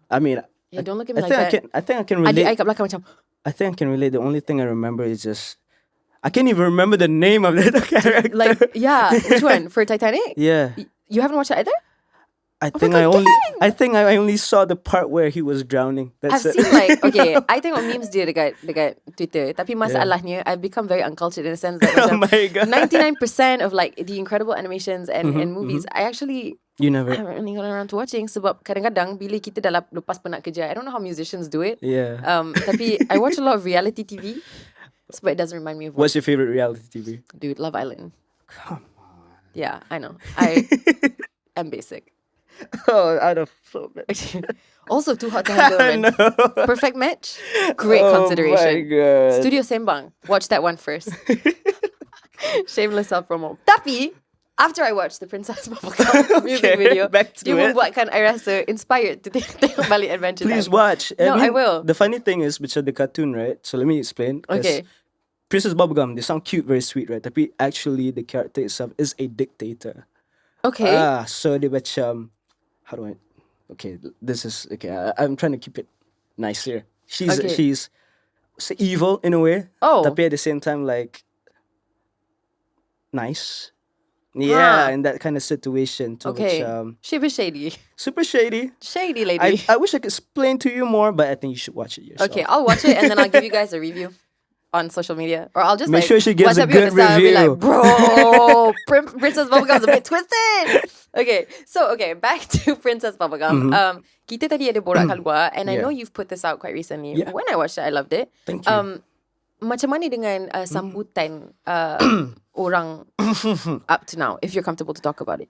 I mean, Don't look at me like that. I think I can relate. Adik I kat belakang macam, I think I can relate. The only thing I remember is just I can't even remember the name of the character. like, which one? For Titanic? Yeah. You haven't watched it either? I think I only saw the part where he was drowning. I've That's it. seen like, okay, I tengok memes dia dekat Twitter. Tapi masalahnya, I've become very uncultured in the sense that Oh macam my God. 99% of like the incredible animations and movies, I actually You never. I haven't really gotten around to watching. Sebab kadang-kadang bila kita dah lepas penat kerja, I don't know how musicians do it. Yeah. Tapi I watch a lot of reality TV. But it doesn't remind me of What's your favorite reality TV? Dude, Love Island. Come on. Yeah, I know. I am basic. Out of so much. Also too hot to handle, man. No. Perfect match. Great Oh consideration. my God. Studio Sembang. Watch that one first. Shameless self promo. Tapi after I watched the Princess Bubblegum music video, back to dia it. membuatkan I rasa inspired to tengok balik Adventure Please Time. watch. No, I will. The funny thing is, which are the cartoon, right? So let me explain. 'Cause Okay. Princess Bubblegum, they sound cute, very sweet, right? Tapi actually, the character itself is a dictator. Okay. So dia macam, how do I? Okay, this is okay. I'm trying to keep it nice here. Okay. She's evil in a way. Oh. Tapi at the same time, like nice. Yeah, Ah. in that kind of situation. To Okay. which, She was shady. super shady. Shady lady. I wish I could explain to you more, but I think you should watch it yourself. Okay, I'll watch it and then I'll give you guys a review on social media, or I'll just Make like sure she gives a WhatsApp you on good the side and be like, review. bro, Princess Bubblegum's a bit twisted. Okay, so back to Princess Bubblegum. Kita tadi ada borak kat luar, and I Yeah. know you've put this out quite recently. Yeah. When I watched it, I loved it. Thank you. Macam mana dengan sambutan orang up to now, if you're comfortable to talk about it?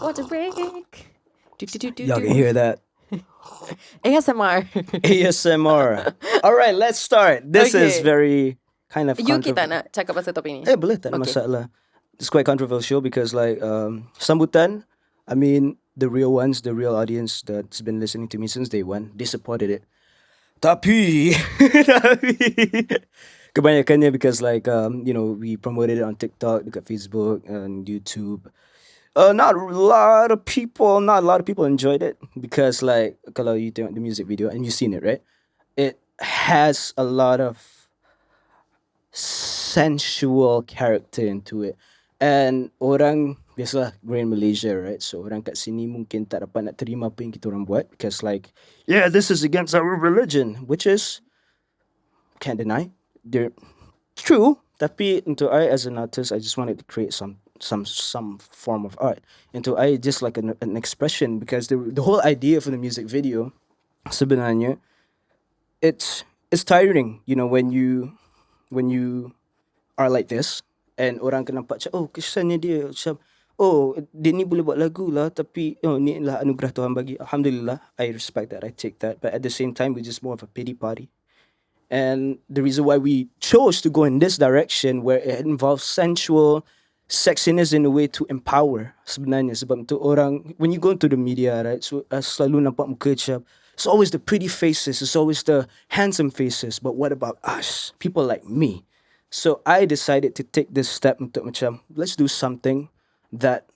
What a break. Y'all can hear that. ASMR. ASMR. All right, let's start. This is Okay. very kind of You kita controversial. nak cakap pasal topik ni? Boleh, tak ada Okay. masalah. It's quite controversial because like sambutan, I mean the real ones, the real audience that's been listening to me since day one, they supported it. Tapi kebanyakannya because like we promoted it on TikTok, dekat Facebook and YouTube. Not a lot of people enjoyed it because like kalau you tengok the music video and you've seen it, right? It has a lot of sensual character into it. And orang biasalah we're in Malaysia, right? So orang kat sini mungkin tak dapat nak terima apa yang kita orang buat because like this is against our religion, which is can't deny. They're true. Tapi untuk I as an artist, I just wanted to create some form of art. Into I just like an expression because the whole idea for the music video sebenarnya it's tiring, when you are like this and orang akan nampak macam kesannya dia macam dia ni boleh buat lagu lah tapi ni lah anugerah Tuhan bagi. Alhamdulillah, I respect that, I take that, but at the same time we're just more of a pity party. And the reason why we chose to go in this direction where it involves sensual sexiness in a way to empower sebenarnya sebab tu orang when you go into the media, right, so selalu nampak muka macam it's always the pretty faces, it's always the handsome faces, but what about us, people like me? So I decided to take this step untuk macam let's do something that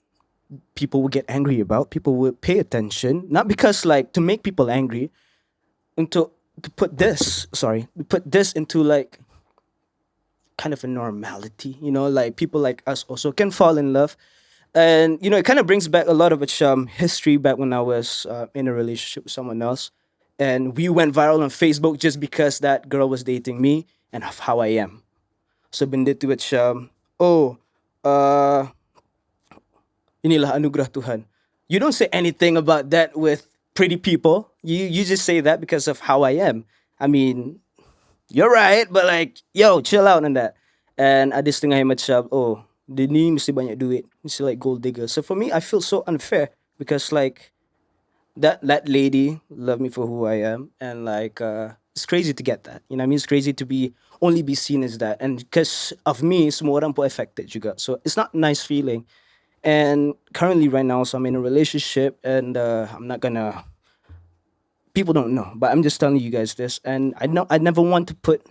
people will get angry about, people will pay attention, not because like to make people angry, to put this into like kind of a normality, like people like us also can fall in love. And it kind of brings back a lot of history back when I was in a relationship with someone else, and we went viral on Facebook just because that girl was dating me and of how I am. So benda tu macam inilah anugerah Tuhan. You don't say anything about that with pretty people. You just say that because of how I am. I mean, you're right, but like, yo, chill out on that. And ada setengah yang macam, dia ni mesti banyak duit, mesti like gold digger. So for me, I feel so unfair because like that lady loved me for who I am, and like it's crazy to get that. You know what I mean? It's crazy to only be seen as that, and because of me, semua orang pun affected juga. So it's not a nice feeling. And currently right now, so I'm in a relationship, and I'm not gonna. People don't know, but I'm just telling you guys this, and I never want to put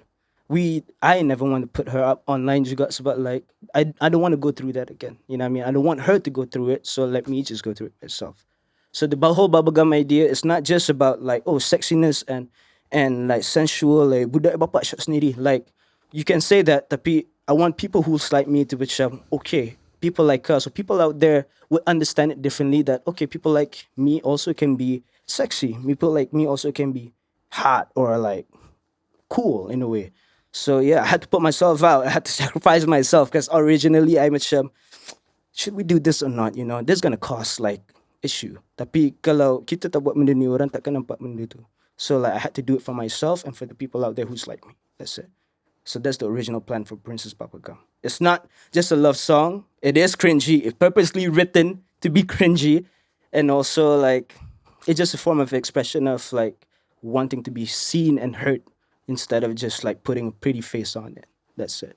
her up online juga sebab like I don't want to go through that again. You know what I mean? I don't want her to go through it, so let me just go through it myself. So the whole bubblegum idea is not just about like sexiness and like sensual, like budak bapak shot sendiri. Like you can say that, tapi I want people who's like me to be okay, people like us, or people out there would understand it differently, that okay, people like me also can be sexy, people like me also can be hot or like cool in a way. So yeah, I had to put myself out, I had to sacrifice myself because originally I macam, should we do this or not, this is gonna cost like issue, tapi kalau kita tak buat benda ni, orang takkan nampak benda tu. So like I had to do it for myself and for the people out there who's like me. That's it. So that's the original plan for Princess Bubblegum. It's not just a love song. It is cringy. It's purposely written to be cringy, and also like it's just a form of expression of like wanting to be seen and heard instead of just like putting a pretty face on it. That's it.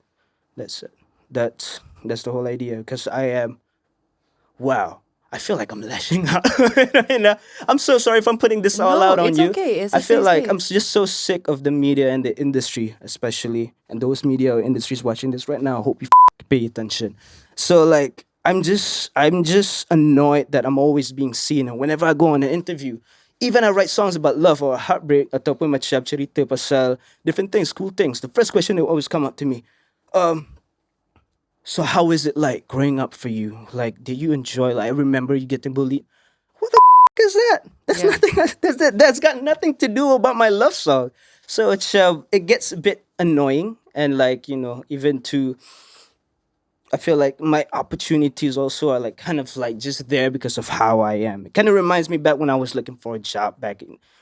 That's it. That's the whole idea. Because I am, wow. I feel like I'm lashing out. And, I'm so sorry if I'm putting this all No, out on it's you. okay. It's I a feel safe like I'm space. just so sick of the media and the industry, especially, and those media or industries watching this right now. I hope you pay attention. So like, I'm just annoyed that I'm always being seen. And whenever I go on an interview, even I write songs about love or heartbreak ataupun macam cerita pasal different things, cool things. The first question they always come up to me, so how is it like growing up for you? Like, did you enjoy? Like, I remember you getting bullied. What the is that? That's Yeah. nothing. That's got nothing to do about my love song. So it gets a bit annoying, and like even to I feel like my opportunities also are like kind of like just there because of how I am. It kind of reminds me back when I was looking for a job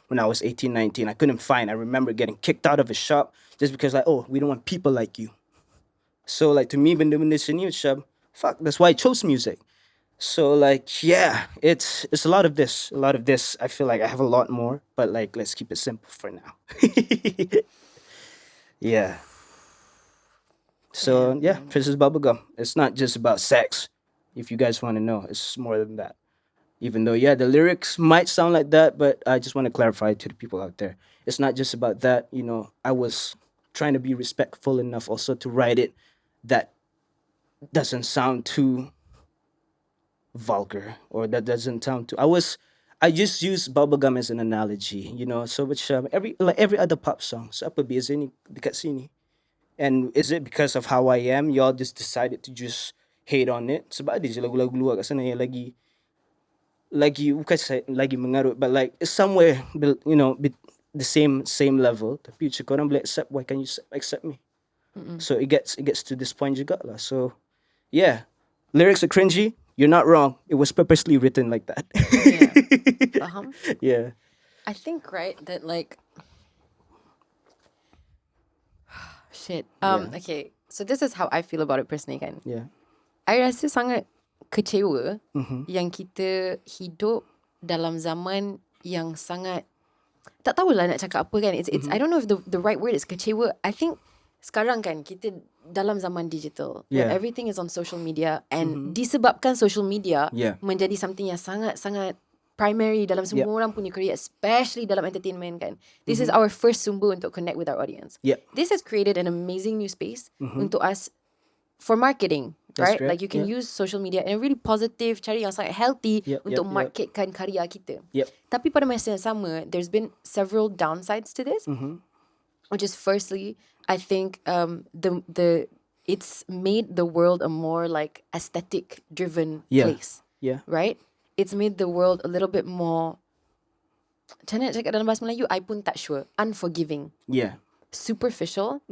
when I was 18, 19. I couldn't find. I remember getting kicked out of a shop just because like, oh, we don't want people like you. So like to me, benda-benda seni macam fuck. That's why I chose music. So like yeah, it's a lot of this. A lot of this. I feel like I have a lot more, but like let's keep it simple for now. Yeah. So Damn, yeah, man. Princess Bubblegum. It's not just about sex. If you guys want to know, it's more than that. Even though yeah, the lyrics might sound like that, but I just want to clarify to the people out there. It's not just about that. I was trying to be respectful enough also to write it that doesn't sound too vulgar or that doesn't sound too. I just use bubblegum as an analogy, so which every other pop song. So apa biasa ni dekat sini. And is it because of how I am? Y'all just decided to just hate on it? Sebab ada je lagu-lagu luar kat sana yang lagi bukan lagi mengarut, but like it's somewhere the same level. Tapi macam korang boleh accept, why can't you accept me? So it gets to this point juga lah. So yeah, lyrics are cringy. You're not wrong. It was purposely written like that. Yeah. Faham? Yeah. I think, right, that like shit. Yeah. Okay. So this is how I feel about it personally kan. Yeah. I rasa sangat kecewa yang kita hidup dalam zaman yang sangat tak tahulah nak cakap apa kan. It's I don't know if the right word is kecewa. I think sekarang kan kita dalam zaman digital where Yeah. everything is on social media and disebabkan social media Yeah. menjadi something yang sangat-sangat primary dalam semua orang punya career, especially dalam entertainment kan. This is our first sumber untuk connect with our audience. Yep. This has created an amazing new space untuk us for marketing, That's right? correct. Like you can use social media in a really positive, cari yang sangat healthy untuk marketkan karya kita. Yep. Tapi pada masa yang sama, there's been several downsides to this. Which is firstly, I think it's made the world a more like aesthetic driven Yeah. place. Yeah. Right? It's made the world a little bit more, macam mana nak cakap dalam bahasa Melayu, I pun tak sure, unforgiving, Yeah. superficial.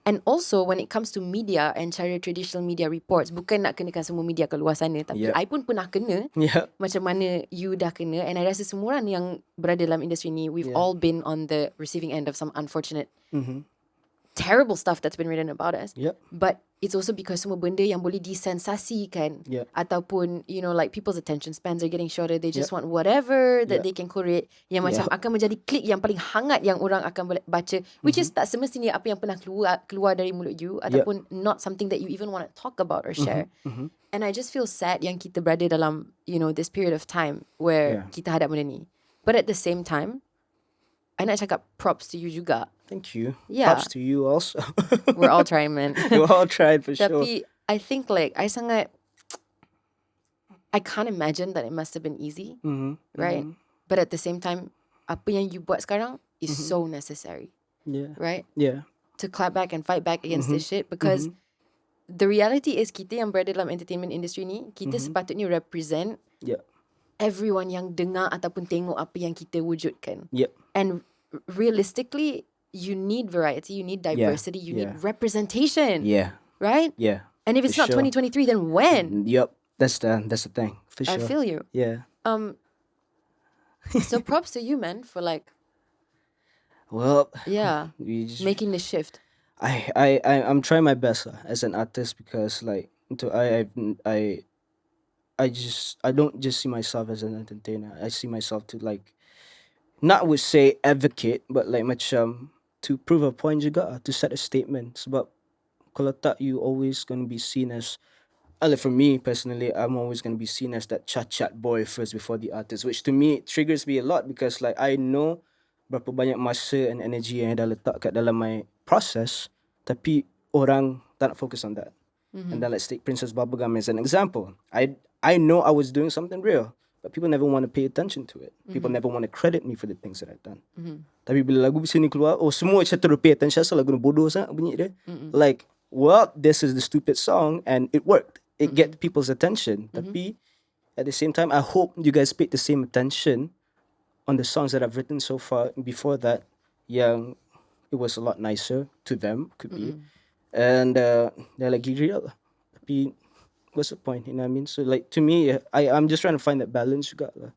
And also when it comes to media and cara traditional media reports, bukan nak kenakan semua media kat luar sana, tapi Yeah. I pun pernah kena. Yeah. Macam mana you dah kena. And I rasa semua orang yang berada dalam industri ni, we've all been on the receiving end of some unfortunate terrible stuff that's been written about us. Yep. But it's also because semua benda yang boleh disensasikan ataupun like people's attention spans are getting shorter. They just want whatever that they can create yang macam akan menjadi klik yang paling hangat yang orang akan boleh baca, which is tak semestinya apa yang pernah keluar dari mulut you ataupun not something that you even want to talk about or share. And I just feel sad yang kita berada dalam this period of time where kita hadap benda ni. But at the same time, I nak cakap props to you juga. Thank you. Yeah. Props to you also. We're all trying, man. We all tried for sure. Tapi I think like I can't imagine that it must have been easy, right? But at the same time, apa yang you buat sekarang is so necessary, Yeah. right? Yeah. To clap back and fight back against this shit, because the reality is kita yang berada dalam entertainment industry ni, kita sepatutnya represent Yeah. everyone yang dengar ataupun tengok apa yang kita wujudkan. Yep. And realistically, you need variety, you need diversity, you need representation, Yeah. right? Yeah. And if it's For not sure. 2023, then when? Yep. That's the thing. For I sure. feel you. Yeah. So props to you, man, for like, Well, yeah, we just, making the shift. I'm trying my best as an artist because like I I don't just see myself as an entertainer. I see myself to like not would say advocate, but like macam to prove a point juga, to set a statement. Sebab kalau tak, you always gonna be seen as, like for me personally, I'm always gonna be seen as that chat boy first before the artist, which to me triggers me a lot because like I know berapa banyak masa and energy yang dah letak kat dalam my process, tapi orang tak nak focus on that. And then let's take Princess Bubblegum as an example. I know I was doing something real, but people never want to pay attention to it. People never want to credit me for the things that I've done. Tapi bila lagu sini keluar, semua macam terus pay attention. Asal lagu ni bodoh sangat bunyi dia. Like, well, this is the stupid song and it worked. It get people's attention. Tapi at the same time, I hope you guys paid the same attention on the songs that I've written so far before that, yang it was a lot nicer to them, could be. And they're like, real lah. Tapi what's the point, you know what I mean? So like, to me, I'm just trying to find that balance juga lah.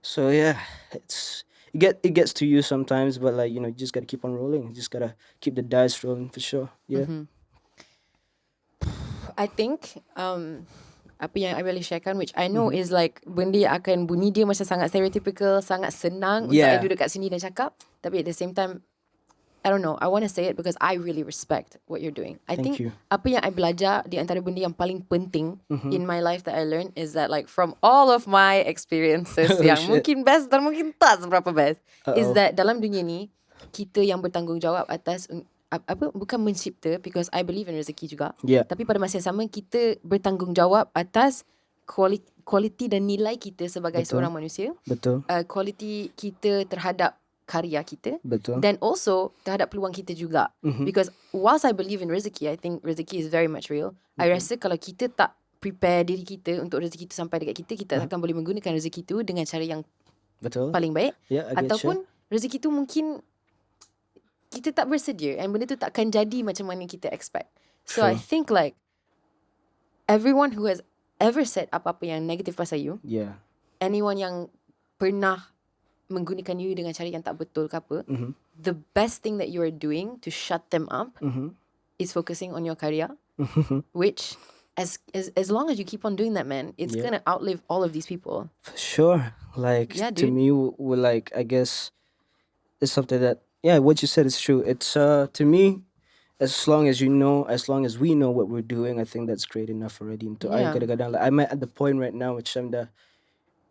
So yeah, it gets to you sometimes, but like, you know, you just gotta keep on rolling. You just gotta keep the dice rolling for sure. Yeah. I think apa yang I really sharekan, which I know is like benda yang akan bunyi dia macam sangat stereotypical, sangat senang untuk I duduk kat sini dan cakap. Tapi at the same time, I don't know, I want to say it because I really respect what you're doing. I think apa yang I belajar di antara benda yang paling penting in my life that I learned is that like from all of my experiences yang mungkin best dan mungkin tak seberapa best, is that dalam dunia ni kita yang bertanggungjawab atas apa, bukan mencipta, because I believe in rezeki juga, tapi pada masa yang sama kita bertanggungjawab atas kualiti dan nilai kita sebagai seorang manusia. Kualiti kita terhadap karya kita. Dan also terhadap peluang kita juga. Because whilst I believe in rezeki, I think rezeki is very much real. I rasa kalau kita tak prepare diri kita untuk rezeki itu sampai dekat kita, kita akan boleh menggunakan rezeki itu dengan cara yang paling baik. Ataupun rezeki itu mungkin kita tak bersedia and benda tu takkan jadi macam mana kita expect. So I think like everyone who has ever said apa-apa yang negatif pasal you, anyone yang pernah menggunakan you dengan cara yang tak betul ke apa, the best thing that you are doing to shut them up is focusing on your karya, which as long as you keep on doing that, man, it's gonna outlive all of these people. For sure. Like, to me, we're like, I guess it's something that, what you said is true. It's to me, as long as we know what we're doing, I think that's great enough already. I'm at the point right now which I'm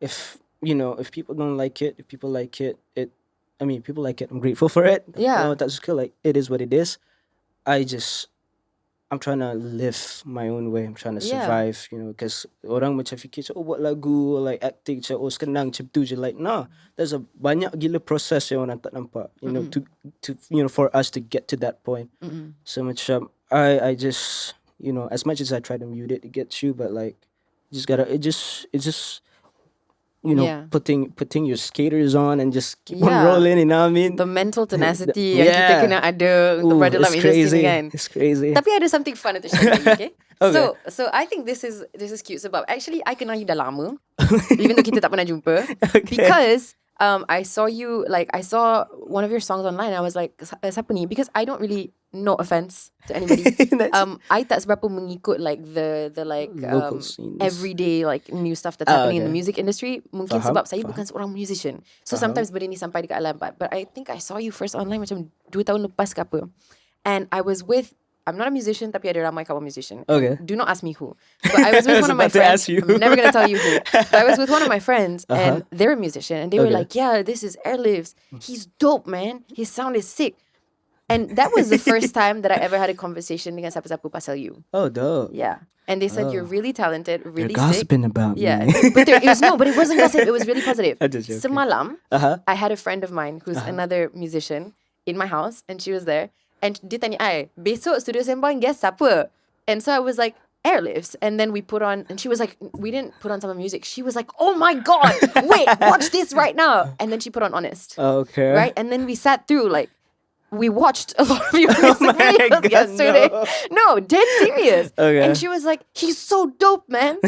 if people don't like it, if people like it, people like it, I'm grateful for it. That's cool. Like, it is what it is. I'm trying to live my own way. I'm trying to survive, because orang macam fikir, buat lagu, like acting, senang macam tu je. Like, nah, there's a banyak gila proses yang orang tak nampak, to for us to get to that point. So macam, I just, as much as I try to mute it gets you, but like, it's just putting your skaters on and just keep on rolling, you know what I mean? The mental tenacity yang kita kena ada untuk berada dalam industri kan. It's crazy. Tapi ada something fun to share with you, okay? So I think this is cute sebab actually I kenal you dah lama, even though kita tak pernah jumpa, because I saw one of your songs online and I was like, siapa ni? Because I don't really, no offense to anybody, I tak seberapa mengikut like the local scenes, everyday like new stuff that's happening in the music industry. Mungkin sebab saya bukan seorang musician, so sometimes benda ni sampai dekat alam. But I think I saw you first online macam 2 tahun lepas ke apa, and I'm not a musician, tapi ada ramai kawan musician. Do not ask me who. But I was with one of my friends. I'm never going to tell you who. But I was with one of my friends and they're a musician and they were like, yeah, this is Airliftz. He's dope, man. His sound is sick. And that was the first time that I ever had a conversation dengan siapa-siapa pasal you. Oh, dope. Yeah. And they said you're really talented, really You're gossiping sick. about me. But it wasn't gossip. It was really positive. Semalam, I had a friend of mine who's another musician in my house and she was there. And dia tanya I, besok Studio Sembang guest siapa? And so I was like, Airliftz. And then we put on, and she was like, we didn't put on some music. She was like, oh my God, wait, watch this right now. And then she put on Honest. Okay. Right? And then we sat through, like, we watched a lot of your music videos yesterday. No, dead serious. And she was like, he's so dope, man.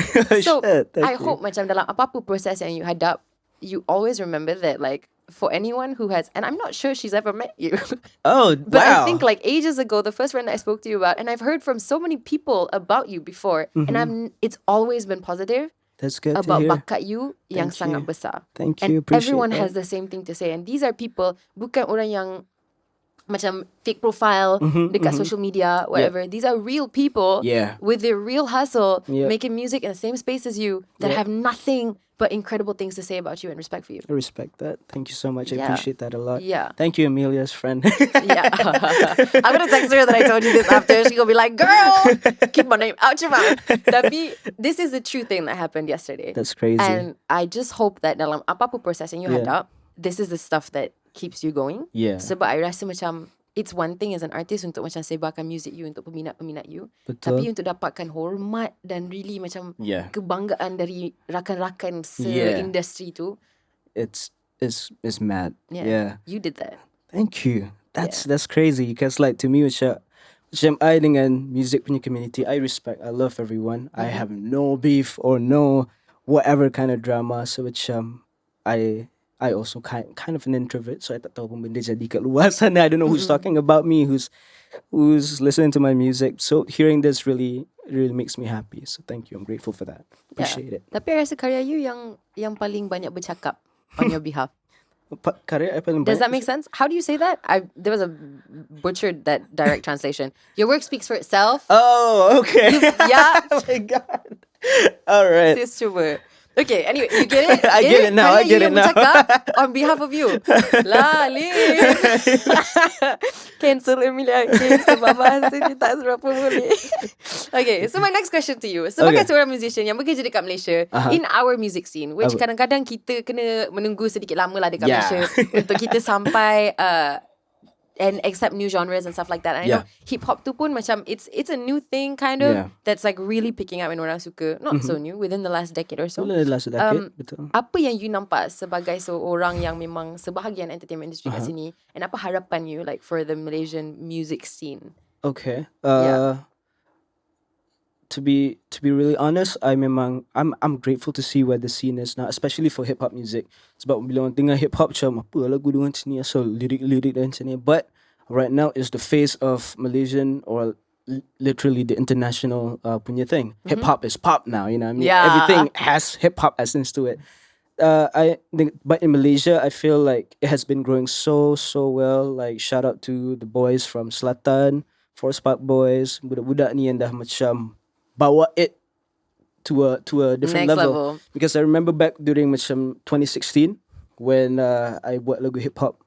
So I hope macam dalam apa-apa proses yang you hadap, you always remember that, like, for anyone who has, and I'm not sure she's ever met you. But I think like ages ago, the first friend I spoke to you about, and I've heard from so many people about you before, and it's always been positive. That's good to about hear. bakat you yang Thank sangat you. besar. Thank And you. Appreciate everyone that. has the same thing to say. And these are people, bukan orang yang macam fake profile dekat social media, whatever. These are real people Yeah. with their real hustle, Yep. making music in the same space as you that Yep. have nothing but incredible things to say about you and respect for you. I respect that. Thank you so much. I Yeah. appreciate that a lot. Yeah. Thank you, Amelia's friend. Yeah. I'm gonna text her that I told you this after. She gonna be like, girl, keep my name out your mouth. Tapi this is the true thing that happened yesterday. That's crazy. And I just hope that dalam apa-apa proses yang you Yeah. hadap, this is the stuff that keeps you going. Yeah. Sebab I rasa macam it's one thing as an artist untuk macam sebarkan music you untuk peminat-peminat you. Betul. Tapi untuk dapatkan hormat dan really macam Yeah. kebanggaan dari rakan-rakan Yeah. se-industri tu. It's mad. Yeah. Yeah. You did that. Thank you. That's crazy because like to me macam I dengan music punya community, I respect, I love everyone. I have no beef or no whatever kind of drama. So macam I also kind of an introvert, so I tak tahu pun benda jadi kat luar sana. I don't know who's talking about me, who's listening to my music. So hearing this really makes me happy. So thank you. I'm grateful for that. Appreciate it. Tapi I rasa karya you yang paling banyak bercakap on your behalf. Karya apa yang Does banyak? that make sense? How do you say that? There was a butchered that direct translation. Your work speaks for itself. Oh, okay. Yeah. Oh my god. All right. Sis cuba. Okay, anyway, you get it? I get it now. I get it now. On behalf of you. Lali. Cancel Emilia. Cancel Baba. Saya tak berapa boleh. Okay, so my next question to you. Sebagai seorang musician yang bekerja dekat Malaysia, in our music scene, which kadang-kadang kita kena menunggu sedikit lama lah dekat Malaysia untuk kita sampai and accept new genres and stuff like that. And I know hip hop tu pun macam it's a new thing kind of that's like really picking up and orang suka. Not so new, within the last decade or so. Within the last decade, betul. Apa yang you nampak sebagai seorang yang memang sebahagian entertainment industry kat sini, and apa harapan you like for the Malaysian music scene? Okay. To be really honest, I'm grateful to see where the scene is now, especially for hip hop music. Sebab bila orang tengah hip hop macam apa lagu dia macam ni, asal lirik dan macam ni. But right now is the face of Malaysian or literally the international punya thing. Hip hop is pop now, you know what I mean? Yeah. Everything has hip hop essence to it. I think, but in Malaysia, I feel like it has been growing so well. Like shout out to the boys from Selatan, Forest Park Boys, budak-budak ni yang dah macam bawa it to a different Next level. Because I remember back during macam 2016 when I buat lagu hip hop,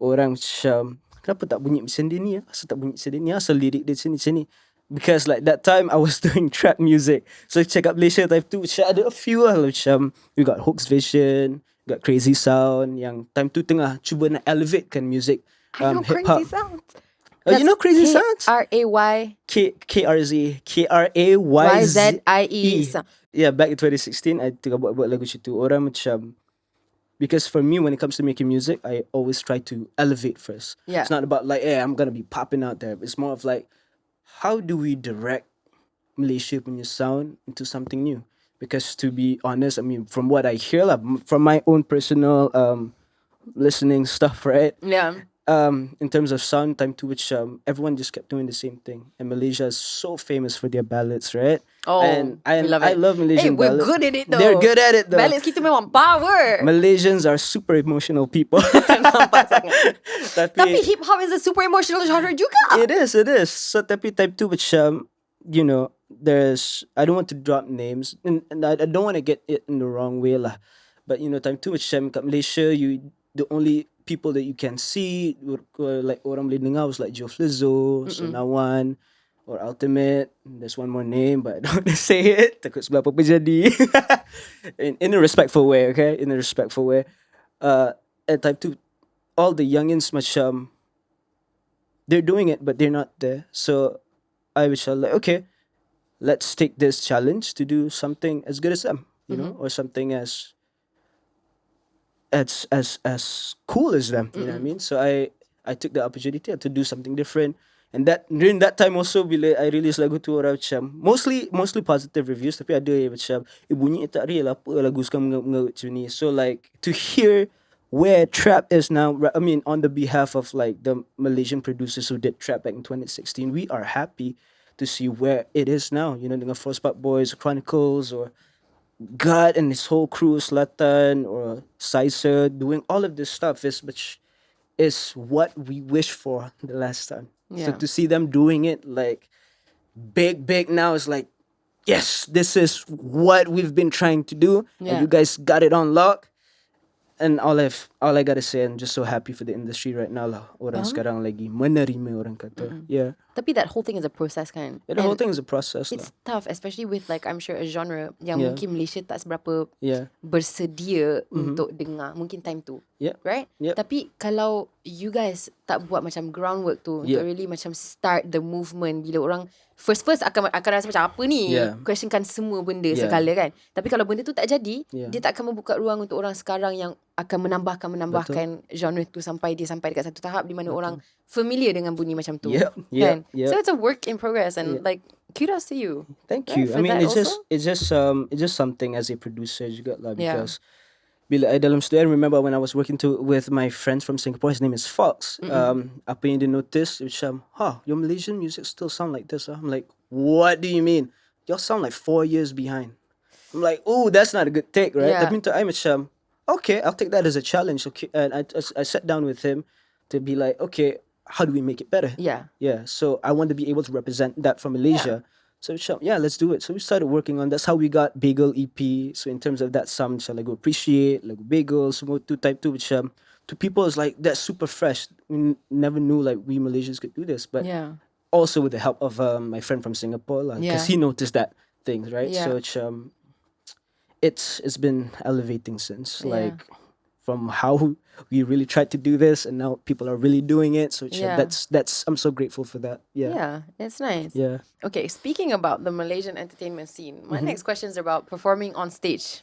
orang macam kenapa tak bunyi macam dia ni? Asal tak bunyi macam dia ni? Asal lirik dia macam ni? Because like that time I was doing trap music. So check out Malaysia time tu macam ada a few lah macam we got 𝙁𝙃𝙄𝙎, got Crazy Sound yang time tu tengah cuba nak elevate kan music I know hip hop. Crazy Sounds. Oh, you know Crazy Sounds? 𝙁𝙃𝙄𝙎. 𝙁𝙃𝙄𝙎. Yeah, back in 2016 I tengah buat lagu situ. Orang macam, because for me when it comes to making music, I always try to elevate first. Yeah. It's not about like, I'm gonna be popping out there. It's more of like, how do we direct Malaysia punya sound into something new? Because to be honest, I mean, from what I hear lah, from my own personal listening stuff, right? Yeah. In terms of sound, time to which everyone just kept doing the same thing. And Malaysia is so famous for their ballads, right? Oh, and I love I it. love Malaysian we're ballads. good at it though. They're good at it though. Ballads kita memang power. Malaysians are super emotional people. Nampak sangat. Tapi Tapi hip hop is a super emotional genre juga. it is. So tapi type 2 which you know, I don't want to drop names and I don't want to get it in the wrong way lah. But you know, time 2 which kat Malaysia, the only people that you can see like orang boleh dengar was like 𝙁𝙁𝙁𝙁, Sunawan or Ultimate. There's one more name but I don't want to say it, takut sebab apa jadi. in a respectful way, okay? In a respectful way. At type 2, all the youngins macam they're doing it but they're not there. So I was like, okay, let's take this challenge to do something as good as them, you know, or something as cool as them, you know what I mean? So I took the opportunity to do something different. And that during that time also, bila I release lagu tu, orang macam mostly positive reviews, tapi ada yang macam bunyi tak real apa lagu sekarang mengarut macam ni. So like to hear where trap is now, I mean on the behalf of like the Malaysian producers who did trap back in 2016, we are happy to see where it is now, you know, dengan Forest Park Boys, Chronicles, or God and his whole crew, Selatan or Saisa, doing all of this stuff which is what we wished for the last time. So Yeah. to see them doing it like big now is like, yes, this is what we've been trying to do, and Yeah. you guys got it on lock. And all I gotta say, I'm just so happy for the industry right now lah. Orang sekarang lagi menerima, orang kata. Yeah. Tapi that whole thing is a process kan. The whole And thing is a process lah. it's tough, especially with like I'm sure a genre yang Yeah. mungkin Malaysia tak seberapa Yeah. bersedia untuk dengar mungkin time tu. Yeah. Right? Yep. Tapi kalau you guys tak buat macam groundwork tu Yeah. untuk really macam start the movement, bila orang first akan rasa macam apa ni? Yeah. Questionkan semua benda Yeah. sekala kan. Tapi kalau benda tu tak jadi, Yeah. dia tak akan membuka ruang untuk orang sekarang yang akan menambahkan genre tu sampai dekat satu tahap di mana orang familiar dengan bunyi macam tu. Yep, yep, Kan? yep. So it's a work in progress and like kudos to you. Thank Right, you. for I mean, that it's just something as a producer juga lah, Yeah. because bila I dalam studio, I remember when I was working with my friends from Singapore, his name is Fox. Apa yang dia notice, macam, your Malaysian music still sound like this. I'm like, what do you mean? Y'all sound like 4 years behind. I'm like, oh, that's not a good take, right? Yeah. Tapi untuk I macam, okay, I'll take that as a challenge. Okay, and I sat down with him to be like, okay, how do we make it better? Yeah. Yeah, so I want to be able to represent that from Malaysia. So yeah, let's do it. So we started working on. That's how we got Bagel EP. So in terms of that sound, macam lagu Appreciate, lagu Bagel, semua tu type tu, macam to people it's like that's super fresh. We never knew like we Malaysians could do this, but Yeah. also with the help of my friend from Singapore, because Yeah. he noticed that things, right? Yeah. So it's been elevating since Yeah. like from how we really tried to do this, and now people are really doing it. So Yeah. that's I'm so grateful for that. Yeah. Yeah, it's nice. Yeah. Okay, speaking about the Malaysian entertainment scene, my Mm-hmm. next question is about performing on stage.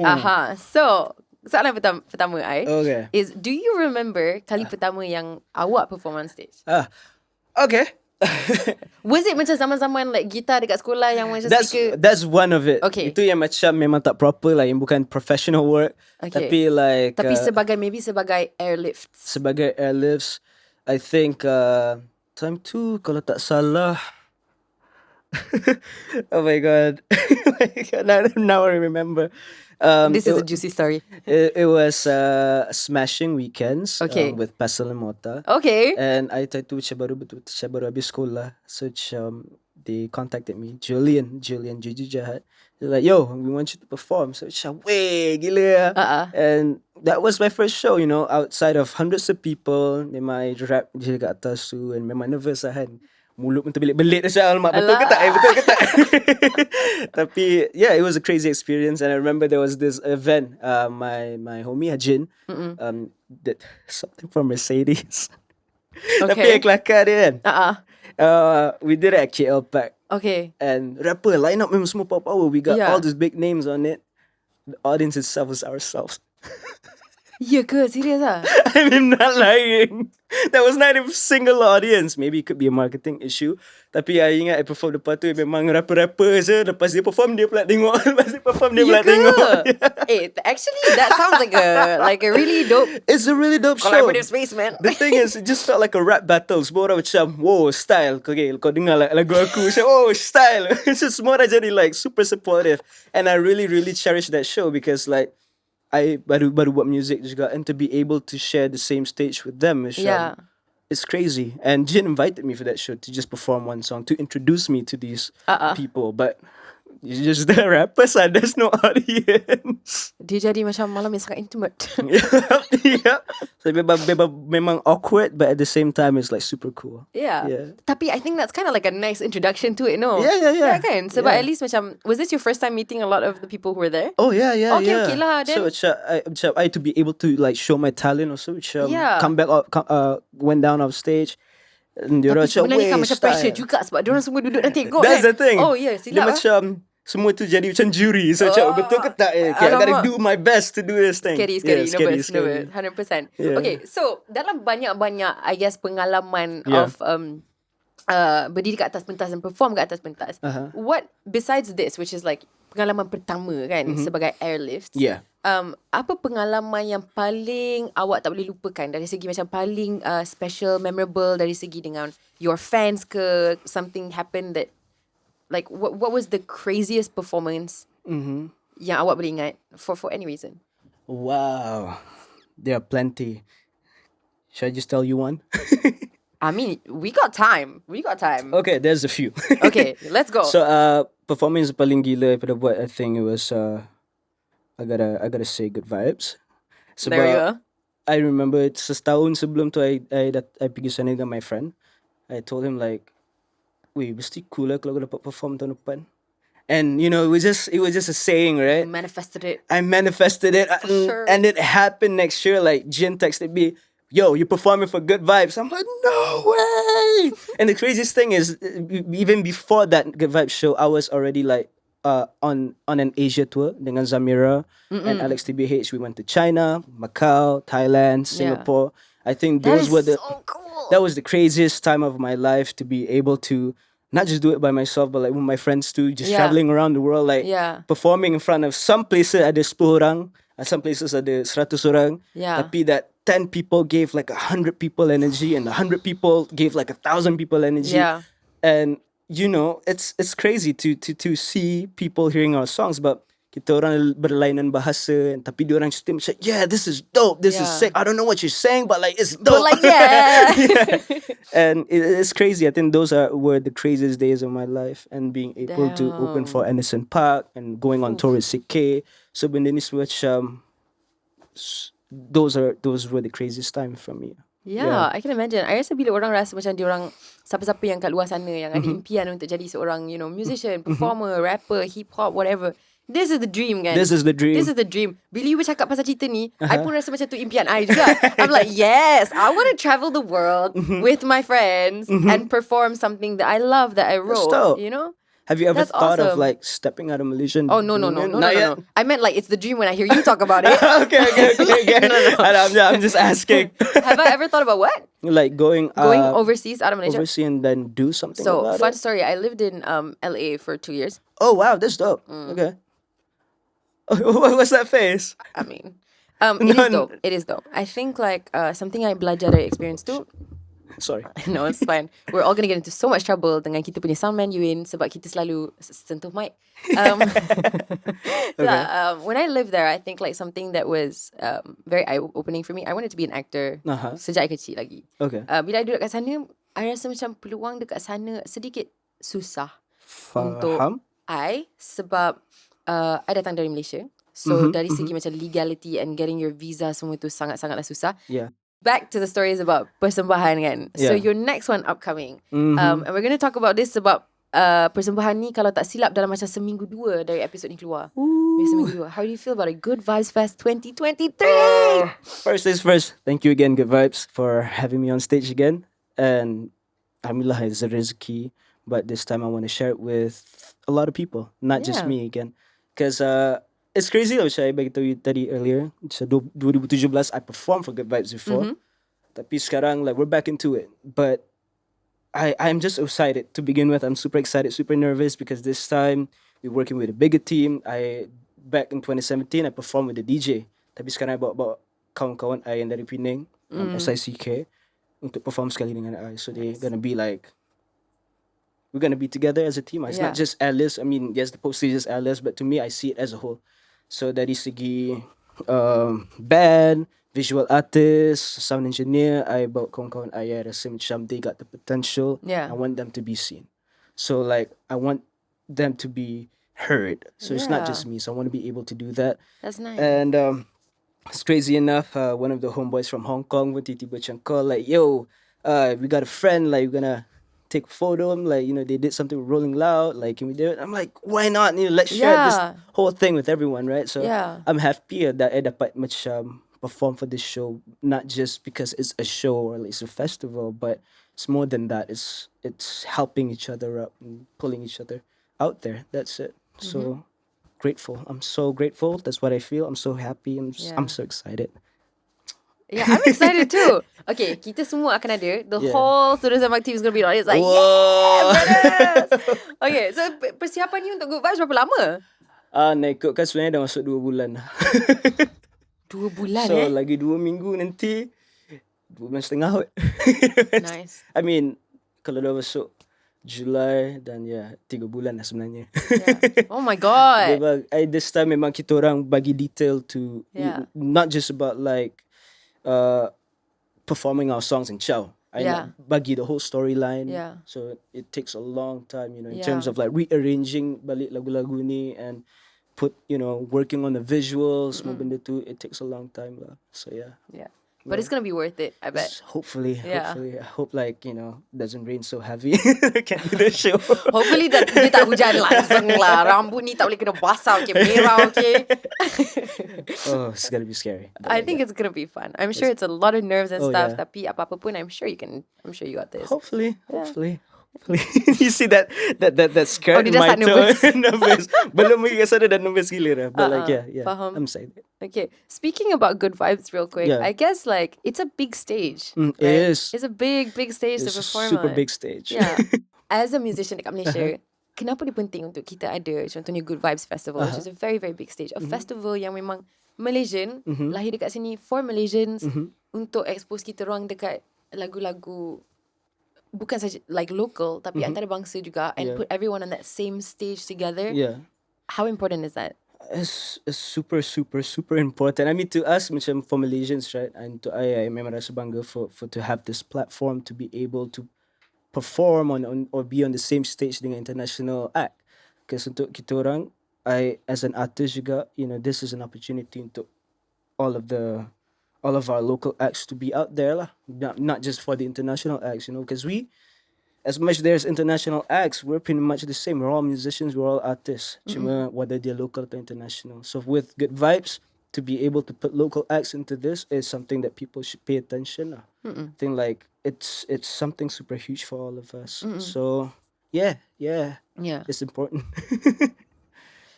Aha. So, soalan pertama I Okay. is, do you remember kali pertama yang awak perform on stage? Okay. Was it macam zaman-zaman like gitar dekat sekolah yang macam speaker? That's one of it. Okay. Itu yang macam memang tak proper lah, yang bukan professional work. Okay. Tapi like Tapi sebagai Airliftz. sebagai Airliftz, I think time tu kalau tak salah. Oh my god. Now I remember. This is a juicy story. It was Smashing Weekends Okay. with Pasal and Mota. Okay. And I tried to baru habis sekolah. So they contacted me, Julian 𝙁𝙃𝙄𝙎. They're like, yo, we want you to perform. So weh gila. And that was my first show, outside of hundreds of people. Memang rap je kat atas tu, and memang nervous lah kan. Mulut pun terbelit-belit macam, alamak, betul ke tak? Tapi yeah, it was a crazy experience. And I remember there was this event, my homie Ajin did something for Mercedes. Tapi yang kelakar dia kan, we did it at 𝘾𝙍𝙀𝙊𝘀. Okay. And rapper line up memang semua power. We got Yeah. all these big names on it. The audience itself was ourselves. Ya ke? Serius ah? I'm not lying. That was not a single audience. Maybe it could be a marketing issue. Tapi I ingat I perform depan tu memang rapper-rapper je. Lepas dia perform, dia pula tengok. Lepas dia perform, dia pula tengok. Actually, that sounds like a really dope It's a really dope show. collaborative space, man. The thing is, it just felt like a rap battle. Semua orang macam, wow, style. Okay, kau dengar lagu aku. Macam, oh, style. It's just semua orang jadi like super supportive. And I really, really cherish that show because like, I baru buat music juga, and to be able to share the same stage with them, Yeah. it's crazy. And Jin invited me for that show to just perform one song to introduce me to these people, but it's just the rappers, there's no audience. Dia jadi macam malam yang sangat intimate. Yeah. So memang awkward, but at the same time it's like super cool. Yeah. Yeah. Tapi I think that's kind of like a nice introduction to it, no? Yeah. Yeah kan? Sebab Yeah. at least macam, was this your first time meeting a lot of the people who were there? Oh yeah. Okay lah, then- So I to be able to like show my talent also, Yeah. come back up, went down off stage. And dia Tapi orang macam, sebenarnya kan "Weh, macam style." pressure juga sebab diorang semua duduk dan tengok That's kan? the thing. Oh yeah, Dia silap macam semua tu jadi macam juri. So macam betul ke tak? Okay, I gotta Alamak. do my best to do this thing. Scary, Yeah, nervous, scary. 100%. Yeah. Okay, so dalam banyak-banyak, I guess, pengalaman Yeah. of berdiri kat atas pentas dan perform kat atas pentas, what, besides this, which is like pengalaman pertama kan, sebagai Airliftz, Yeah. apa pengalaman yang paling awak tak boleh lupakan dari segi macam paling special, memorable dari segi dengan your fans ke, something happened that, like, what was the craziest performance yang awak boleh ingat for any reason? Wow, there are plenty. Should I just tell you one? I mean, we got time. Okay, there's a few. Okay, let's go. So, performance paling gila pada buat, I think it was I gotta say Good Vibes. There you go. I remember setahun sebelum tu I pergi sana dengan my friend. I told him like, weh, mesti cool lah kalau aku dapat perform tahun depan. And you know, it was just a saying, right? You manifested it. I manifested it, sure. and it happened next year. Like Jin texted me, "Yo, you're performing for Good Vibes." I'm like, "No way!" And the craziest thing is, even before that Good Vibes show, I was already like on an Asia tour dengan Zamira and 𝙁𝙊𝙇𝙊𝙀. We went to China, Macau, Thailand, Singapore. I think those were so cool. That was the craziest time of my life, to be able to not just do it by myself, but like with my friends too, just traveling around the world, like performing in front of some places ada 10 orang, some places ada 100 orang. Tapi that 10 people gave like 100 people energy, and 100 people gave like 1,000 people energy. And you know, it's crazy to see people hearing our songs, but kita orang berlainan bahasa, tapi diorang still macam, yeah, this is dope, this is sick. I don't know what you're saying, but like it's dope. But like, yeah. And it's crazy. I think those were the craziest days of my life, and being able to open for Anderson Park and going on tour with 𝙁𝙃𝙄𝙎. So benda ni semua macam, those were the craziest time for me. Yeah, I can imagine. I rasa bila orang rasa macam diorang, siapa-siapa yang kat luar sana yang ada impian untuk jadi seorang, you know, musician, performer, rapper, hip hop, whatever. This is the dream, kan? This is the dream. Bila you bercakap pasal cerita ni, I pun rasa macam tu impian I juga. I'm like, yes, I want to travel the world with my friends and perform something that I love, that I wrote. You know? Have you ever thought of like stepping out of Malaysia? Oh, no. I meant like it's the dream when I hear you talk about it. Okay. No. I'm just asking. Have I ever thought about what? Like going overseas, out of Malaysia? Overseas and then do something So, about fun story. I lived in LA for 2 years. Oh, wow. That's dope. Okay. What's that face? I mean, it is dope. I think like something I belajar dari experience too. Sorry. No, it's fine. We're all going to get into so much trouble dengan kita punya soundman Euwyn sebab kita selalu sentuh mic. When I lived there, I think like something that was very eye-opening for me, I wanted to be an actor sejak I kecil lagi. Okay. Bila I duduk kat sana, I rasa macam peluang dekat sana sedikit susah untuk I sebab I datang dari Malaysia. So dari segi macam legality and getting your visa semua tu sangat-sangatlah susah. Yeah. Back to the stories about persembahan, kan. So your next one upcoming. And we're going to talk about this sebab persembahan ni kalau tak silap dalam macam seminggu 2 dari episod ni keluar. Seminggu 2. How do you feel about it? Good Vibes Fest 2023? First things first, thank you again, Good Vibes, for having me on stage again. And Alhamdulillah, it's a rizki, but this time I want to share it with a lot of people, not just me again. Because it's crazy though, saya bagi tahu you tadi earlier. So 2017 I performed for Good Vibes before. Tapi sekarang like we're back into it. But I'm just excited to begin with. I'm super excited, super nervous because this time we're working with a bigger team. Back in 2017 I performed with the DJ. Tapi sekarang I bawa kawan-kawan I yang dari Penang, 𝙂𝙃𝙃, untuk perform sekali dengan I. So they're gonna be like, we're gonna be together as a team. It's not just 𝙁𝙊𝙇. I mean, yes, the poster is just 𝙁𝙊𝙇, but to me, I see it as a whole. So dari segi band, visual artist, sound engineer, I bawa kawan-kawan I rasa macam they got the potential. I want them to be seen. So like, I want them to be heard. So it's not just me. So I want to be able to do that. That's nice. And it's crazy enough, one of the homeboys from Hong Kong would tiba-tiba macam call like, yo, we got a friend, like we're gonna take a photo. Like, you know, they did something with Rolling Loud. Like, can we do it? I'm like, why not? You know, let's share this whole thing with everyone, right? So I'm happy that I dapat macam perform for this show, not just because it's a show or it's a festival, but it's more than that. It's helping each other up and pulling each other out there. That's it. So grateful. I'm so grateful. That's what I feel. I'm so happy. I'm so excited. Yeah, I'm excited too. Okay, kita semua akan ada. The whole Studio Sembang team is going to be on it. It's like, yeah, brothers. Okay, so persiapan you untuk Good Vibes berapa lama? Nak ikutkan sebenarnya dah masuk 2 bulan. 2 bulan so, lagi 2 minggu nanti 2 bulan setengah. Nice. I mean, kalau dah masuk July dan 3 bulan lah sebenarnya. Yeah. Oh my god. Memang this time memang kita orang bagi detail to Yeah. not just about like performing our songs in Chow. I Yeah. nak bagi the whole storyline. Yeah. So it takes a long time, in Yeah. terms of like rearranging balik lagu-lagu ni and put, working on the visuals, semua benda tu, it takes a long time lah. So yeah. Yeah. But it's gonna be worth it, I bet. Hopefully. Yeah. I hope like, doesn't rain so heavy. I can't do the show. Hopefully dia tak hujan langsung lah. Rambut ni tak boleh kena basah, okay, merah, okay. Oh, it's gonna be scary. I think it's gonna be fun. I'm sure it's a lot of nerves and Oh, stuff. yeah. Tapi apa-apa pun, I'm sure you got this. Hopefully. You see that skirt Oh, dia in dah my start toe? Nervous. Belum lagi kat sana dah nervous gila dah. But like yeah. Faham. I'm excited. Okay, speaking about good vibes real quick, Yeah. I guess like it's a big stage. It right? is. It's a big stage It's to a perform super on. big stage. Yeah. As a musician dekat Malaysia, kenapa dia penting untuk kita ada contohnya Good Vibes Festival, which is a very, very big stage. A festival yang memang Malaysian, lahir dekat sini for Malaysians, untuk expose kita orang dekat lagu-lagu bukan saja like local, tapi antarabangsa juga, and put everyone on that same stage together. Yeah. How important is that? It's super important. I mean, to us macam for Malaysians, right? And to I memang rasa bangga for to have this platform to be able to perform on or be on the same stage dengan international act. Because untuk kita orang, I as an artist juga, this is an opportunity untuk all of our local acts to be out there lah. Not just for the international acts, because we, as much there's international acts, we're pretty much the same. We're all musicians, we're all artists. Cuma whether they're local or international. So with Good Vibes, to be able to put local acts into this is something that people should pay attention. I think like it's something super huge for all of us. So yeah, it's important.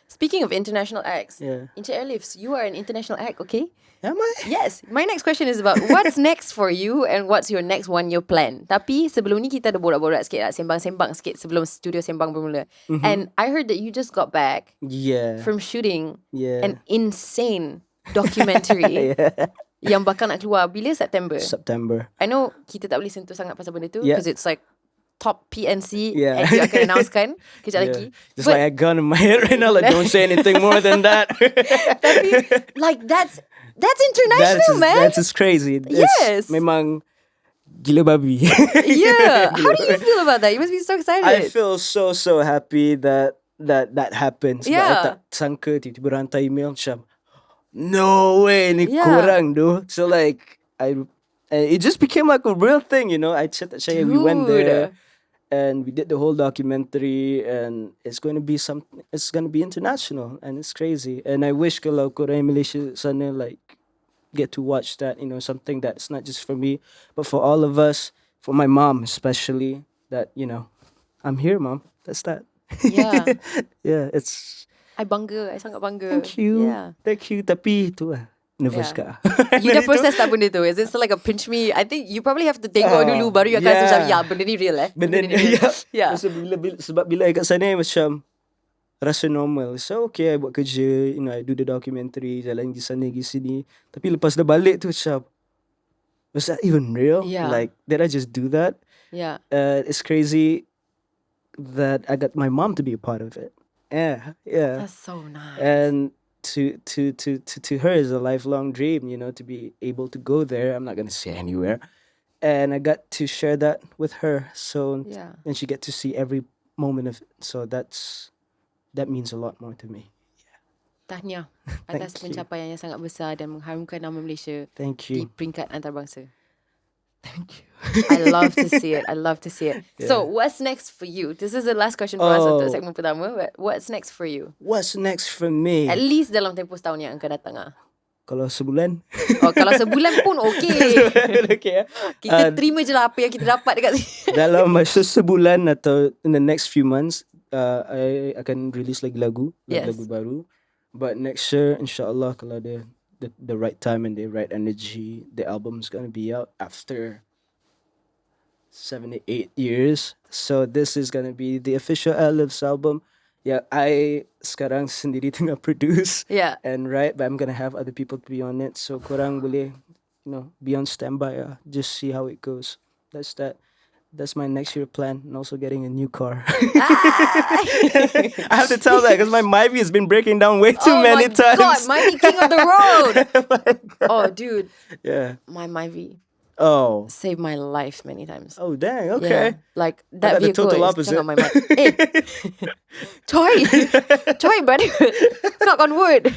Speaking of international acts, Yeah. into Airliftz, you are an international act, okay? Am I? Yes. My next question is about what's next for you and what's your next 1 year plan. Tapi sebelum ni kita ada borak-borak sikit lah, sembang-sembang sikit sebelum studio Sembang bermula. And I heard that you just got back Yeah. from shooting Yeah. an insane documentary yang bakal nak keluar bila September. I know kita tak boleh sentuh sangat pasal benda tu because it's like top PNC Yeah. and you akan announcekan kejap lagi. Just like a gun in my head right now, like don't say anything more than that. Tapi like that's international, man. That's just crazy. Yes. Memang gila babi. Yeah. How do you feel about that? You must be so excited. I feel so happy that happens. Sebab I tak sangka tiba-tiba rantai email macam no way ni korang tu. So like it just became like a real thing, I chat Shaya, we went there and we did the whole documentary and it's going to be international and it's crazy. And I wish kalau korang Malaysia sana like get to watch that, something that's not just for me but for all of us, for my mom especially, that I'm here, mom. That's that. Yeah. Yeah, it's I sangat bangga. thank you. Yeah. Thank you. Tapi tu lah, nervous Yeah. kak. You dah process tak benda tu? Is it still like a pinch me? I think you probably have to tengok dulu baru you akan rasa macam benda ni real Benda ni Yeah. Sebab bila I kat sana macam rasa normal. So okay, I buat kerja, I do the documentary, jalan pergi sana pergi sini. Tapi lepas dah balik tu macam, was that even real? Yeah. Like, did I just do that? Yeah. It's crazy that I got my mom to be a part of it. Yeah. That's so nice. And to her is a lifelong dream, to be able to go there. I'm not gonna say anywhere. And I got to share that with her. So and she get to see every moment of it. So that means a lot more to me. Tahniah atas Thank you. pencapaian yang sangat besar dan mengharumkan nama Malaysia Thank di you. peringkat antarabangsa. Thank you. I love to see it. So what's next for you? This is the last question for us untuk segmen pertama, but what's next for you? What's next for me? At least dalam tempoh setahun yang akan datang ah. Kalau sebulan. Oh, kalau sebulan pun okay. Okay. Kita terima je lah apa yang kita dapat dekat sini. Dalam masa sebulan atau in the next few months, I akan release lagi lagu baru. But next year, insyaAllah, kalau ada the right time and the right energy, the album's gonna be out after 7 to 8 years. So this is gonna be the official Airliftz album. Yeah, I sekarang sendiri tengah produce and write, but I'm gonna have other people to be on it. So korang boleh, be on standby. Just see how it goes. That's that. that's my next year plan, and also getting a new car. Ah! I have to tell that because my Myvi has been breaking down way too many times. Oh my god, Myvi king of the road. My God. Oh dude, Yeah. my Myvi Oh. saved my life many times. Oh dang. Yeah, Okay. like I that got the vehicle total is opposite. on my mind. Toy, brother, knock on wood.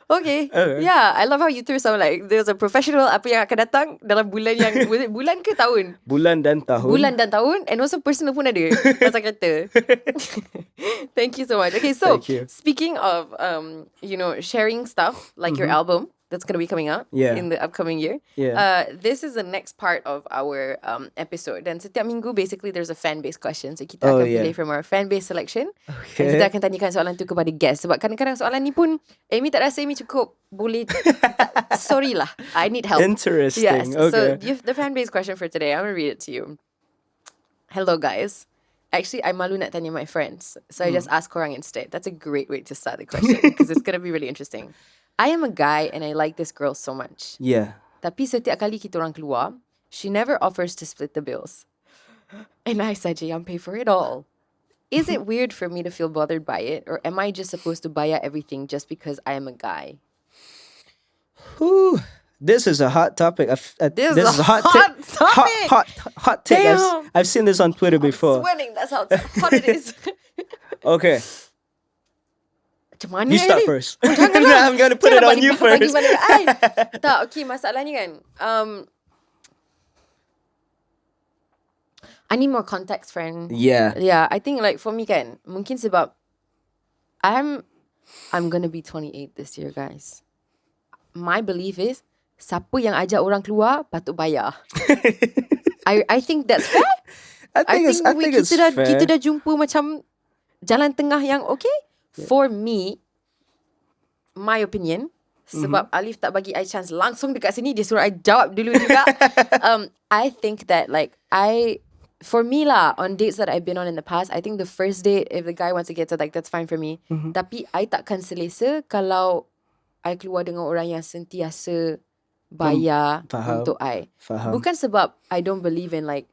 Okay. Okay. Yeah, I love how you threw some like there's a professional apa yang akan datang dalam bulan yang was it bulan ke tahun? Bulan dan tahun. Bulan dan tahun, and also personal pun ada pasal kereta. Thank you so much. Okay, so Thank you. speaking of sharing stuff like your album that's gonna be coming out Yeah. in the upcoming year. Yeah. This is the next part of our episode. Dan setiap minggu basically there's a fan base question. So kita Oh, akan yeah. pilih from our fan base selection. Dan Okay. kita akan tanyakan soalan tu kepada guest. Sebab kadang-kadang soalan ni pun Amy tak rasa Amy cukup boleh. Sorry lah, I need help. Interesting. Yes. So Okay. the fan base question for today, I'm gonna read it to you. Hello guys. Actually, I'm malu nak tanya my friends, so I just asked Korang instead. That's a great way to start the question because it's gonna be really interesting. I am a guy and I like this girl so much. Yeah. Tapi setiap kali kita orang keluar, she never offers to split the bills. And I saja yang pay for it all. Is it weird for me to feel bothered by it, or am I just supposed to bayar everything just because I am a guy? Whew. This is a hot topic. This this is a hot topic. topic. Hot take. Damn. I've seen this on Twitter before. Sweating, that's how hot it is. Okay. Macam mana You start ni? first. Oh, jangan lah. I'm gonna put it Jangan on you bagi first. balik I. Tak, okay, masalahnya kan. I need more context, friend. Yeah. Yeah, I think like for me kan, mungkin sebab I'm gonna be 28 this year, guys. My belief is siapa yang ajak orang keluar patut bayar. I think that's fair. I think it's kita fair. dah jumpa macam jalan tengah yang okay. For me, my opinion, sebab Alif tak bagi I chance langsung dekat sini, dia suruh I jawab dulu juga. I think that like for me lah, on dates that I've been on in the past, I think the first date, if the guy wants to get to like, that's fine for me. Tapi I takkan selesa kalau I keluar dengan orang yang sentiasa bayar Faham. untuk I. Faham. Bukan sebab I don't believe in like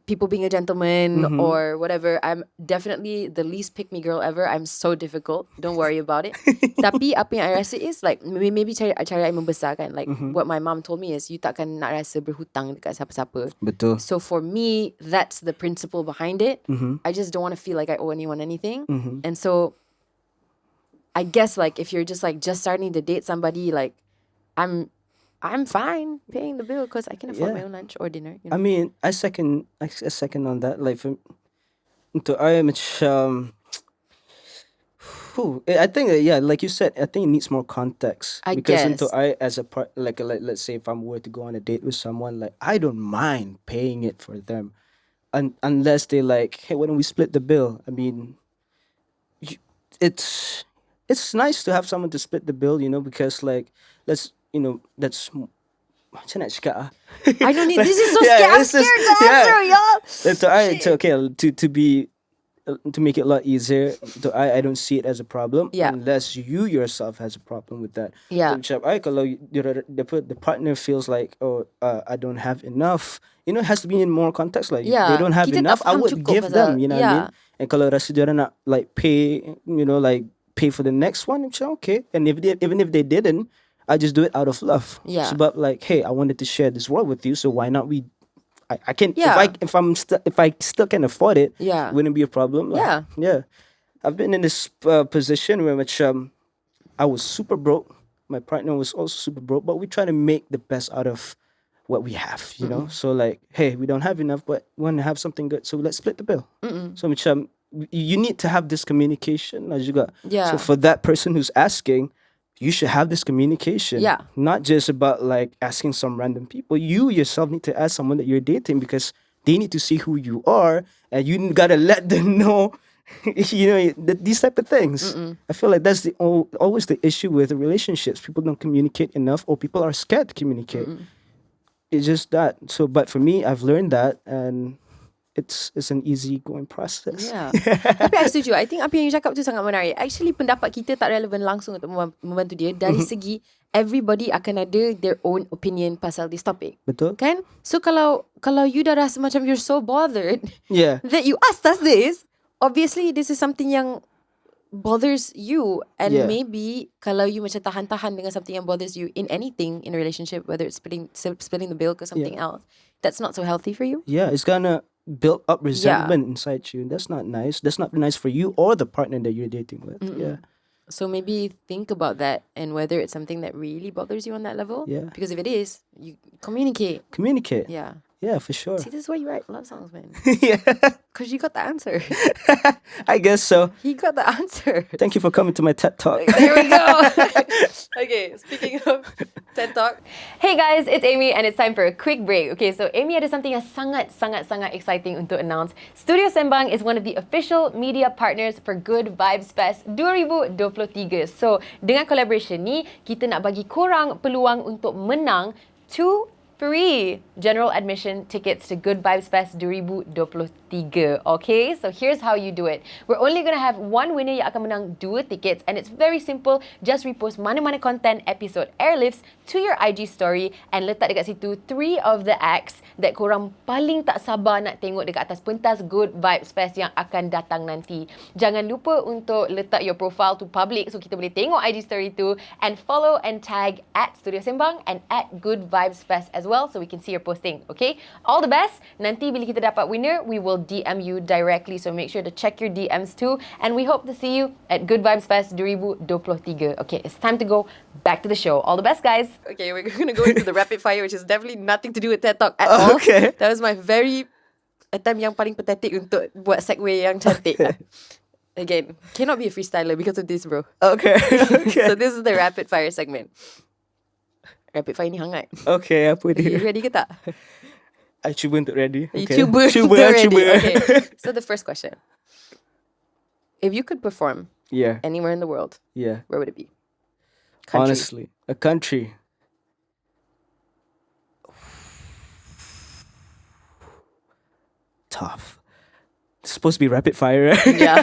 people being a gentleman or whatever. I'm definitely the least pick me girl ever. I'm so difficult. Don't worry about it. Tapi apa yang I rasa is like maybe cara I membesar kan. Like what my mom told me is you takkan nak rasa berhutang dekat siapa-siapa. Betul. So for me, that's the principle behind it. I just don't want to feel like I owe anyone anything. And so I guess like if you're just starting to date somebody, like I'm fine paying the bill because I can afford my own lunch or dinner. You know? I mean, I second on that. Like for into I macam I think like you said, I think it needs more context. I because guess. into I as a part like let's say if I'm were to go on a date with someone, like I don't mind paying it for them, unless they like, hey, why don't we split the bill? I mean, it's nice to have someone to split the bill, because like that's macam nak cakap ah? I don't need. This is so scary. I'm scared to answer, y'all. To make it a lot easier, I don't see it as a problem unless you yourself has a problem with that. Yeah. Macam kalau the partner feels like, I don't have enough, it has to be in more context. Like they don't have Kita enough, I tak would cukup give them. You know what I mean? Yeah. And kalau rasa dia nak like pay, like pay for the next one, macam okay. And even if they didn't, I just do it out of love. Yeah. Sebab like, hey, I wanted to share this world with you, so why not we? I can if I still can afford it. Yeah. It wouldn't be a problem. Like, yeah. I've been in this position where I was super broke. My partner was also super broke, but we try to make the best out of what we have. You know. So like, hey, we don't have enough, but we want to have something good, so let's split the bill. So you need to have this communication lah juga. Yeah. So for that person who's asking, you should have this communication. Yeah. Not just about like asking some random people. You yourself need to ask someone that you're dating because they need to see who you are, and you gotta let them know, these type of things. I feel like that's always the issue with relationships. People don't communicate enough, or people are scared to communicate. It's just that. So, but for me, I've learned that, and it's an easy going process. Yeah. Tapi I setuju. I think apa yang you cakap tu sangat menarik. Actually pendapat kita tak relevan langsung untuk membantu dia. Dari segi everybody akan ada their own opinion pasal this topic. Betul. Kan? So kalau you dah rasa macam you're so bothered Yeah. that you asked us this, obviously this is something yang bothers you. And Yeah. maybe kalau you macam tahan-tahan dengan something yang bothers you in anything in a relationship, whether it's splitting the bill or something else, that's not so healthy for you. Yeah, it's gonna build up resentment inside you. That's not nice. That's not nice for you or the partner that you're dating with. Yeah. So maybe think about that and whether it's something that really bothers you on that level. Yeah. Because if it is, you communicate. Communicate. Yeah. Yeah, for sure. See, this is why you write love songs, man. Yeah. Because you got the answer. I guess so. He got the answer. Thank you for coming to my TED Talk. There we go. Okay, speaking of TED Talk. Hey guys, it's Amy and it's time for a quick break. Okay, so Amy ada something yang sangat exciting untuk announce. Studio Sembang is one of the official media partners for Good Vibes Fest 2023. So, dengan collaboration ni, kita nak bagi korang peluang untuk menang 2 free general admission tickets to Good Vibes Fest 2023. Okay, so here's how you do it. We're only going to have one winner yang akan menang 2 tickets, and it's very simple. Just repost mana-mana content episode Airliftz to your IG story and letak dekat situ 3 of the acts that korang paling tak sabar nak tengok dekat atas pentas Good Vibes Fest yang akan datang nanti. Jangan lupa untuk letak your profile to public so kita boleh tengok IG story tu, and follow and tag at Studio Sembang and at Good Vibes Fest as well so we can see your posting. Okay, all the best. Nanti bila kita dapat winner, we will DM you directly, so make sure to check your DMs too, and we hope to see you at Good Vibes Fest 2023. Okay, it's time to go back to the show. All the best, guys. Okay, we're going to go into the rapid fire, which is definitely nothing to do with TED Talk at all. Okay. That was my very attempt yang paling pathetic untuk buat segue yang cantik. Again, cannot be a freestyler because of this, bro. Okay. Okay. So this is the rapid fire segment. Rapid fire ni hangat. Okay, apa You dia? ready ke tak? I cuba untuk ready. You Okay. cuba untuk ready. Cuba. Okay. So the first question. If you could perform Yeah. anywhere in the world, Yeah. where would it be? Country. Honestly, a country. Tough. It's supposed to be rapid fire, right? Yeah.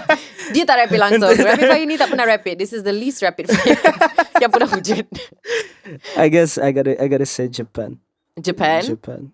Dia tak rapid langsung. Rapid fire ni tak pernah rapid. This is the least rapid fire yang pernah wujud. I guess I gotta say Japan. Japan? Japan.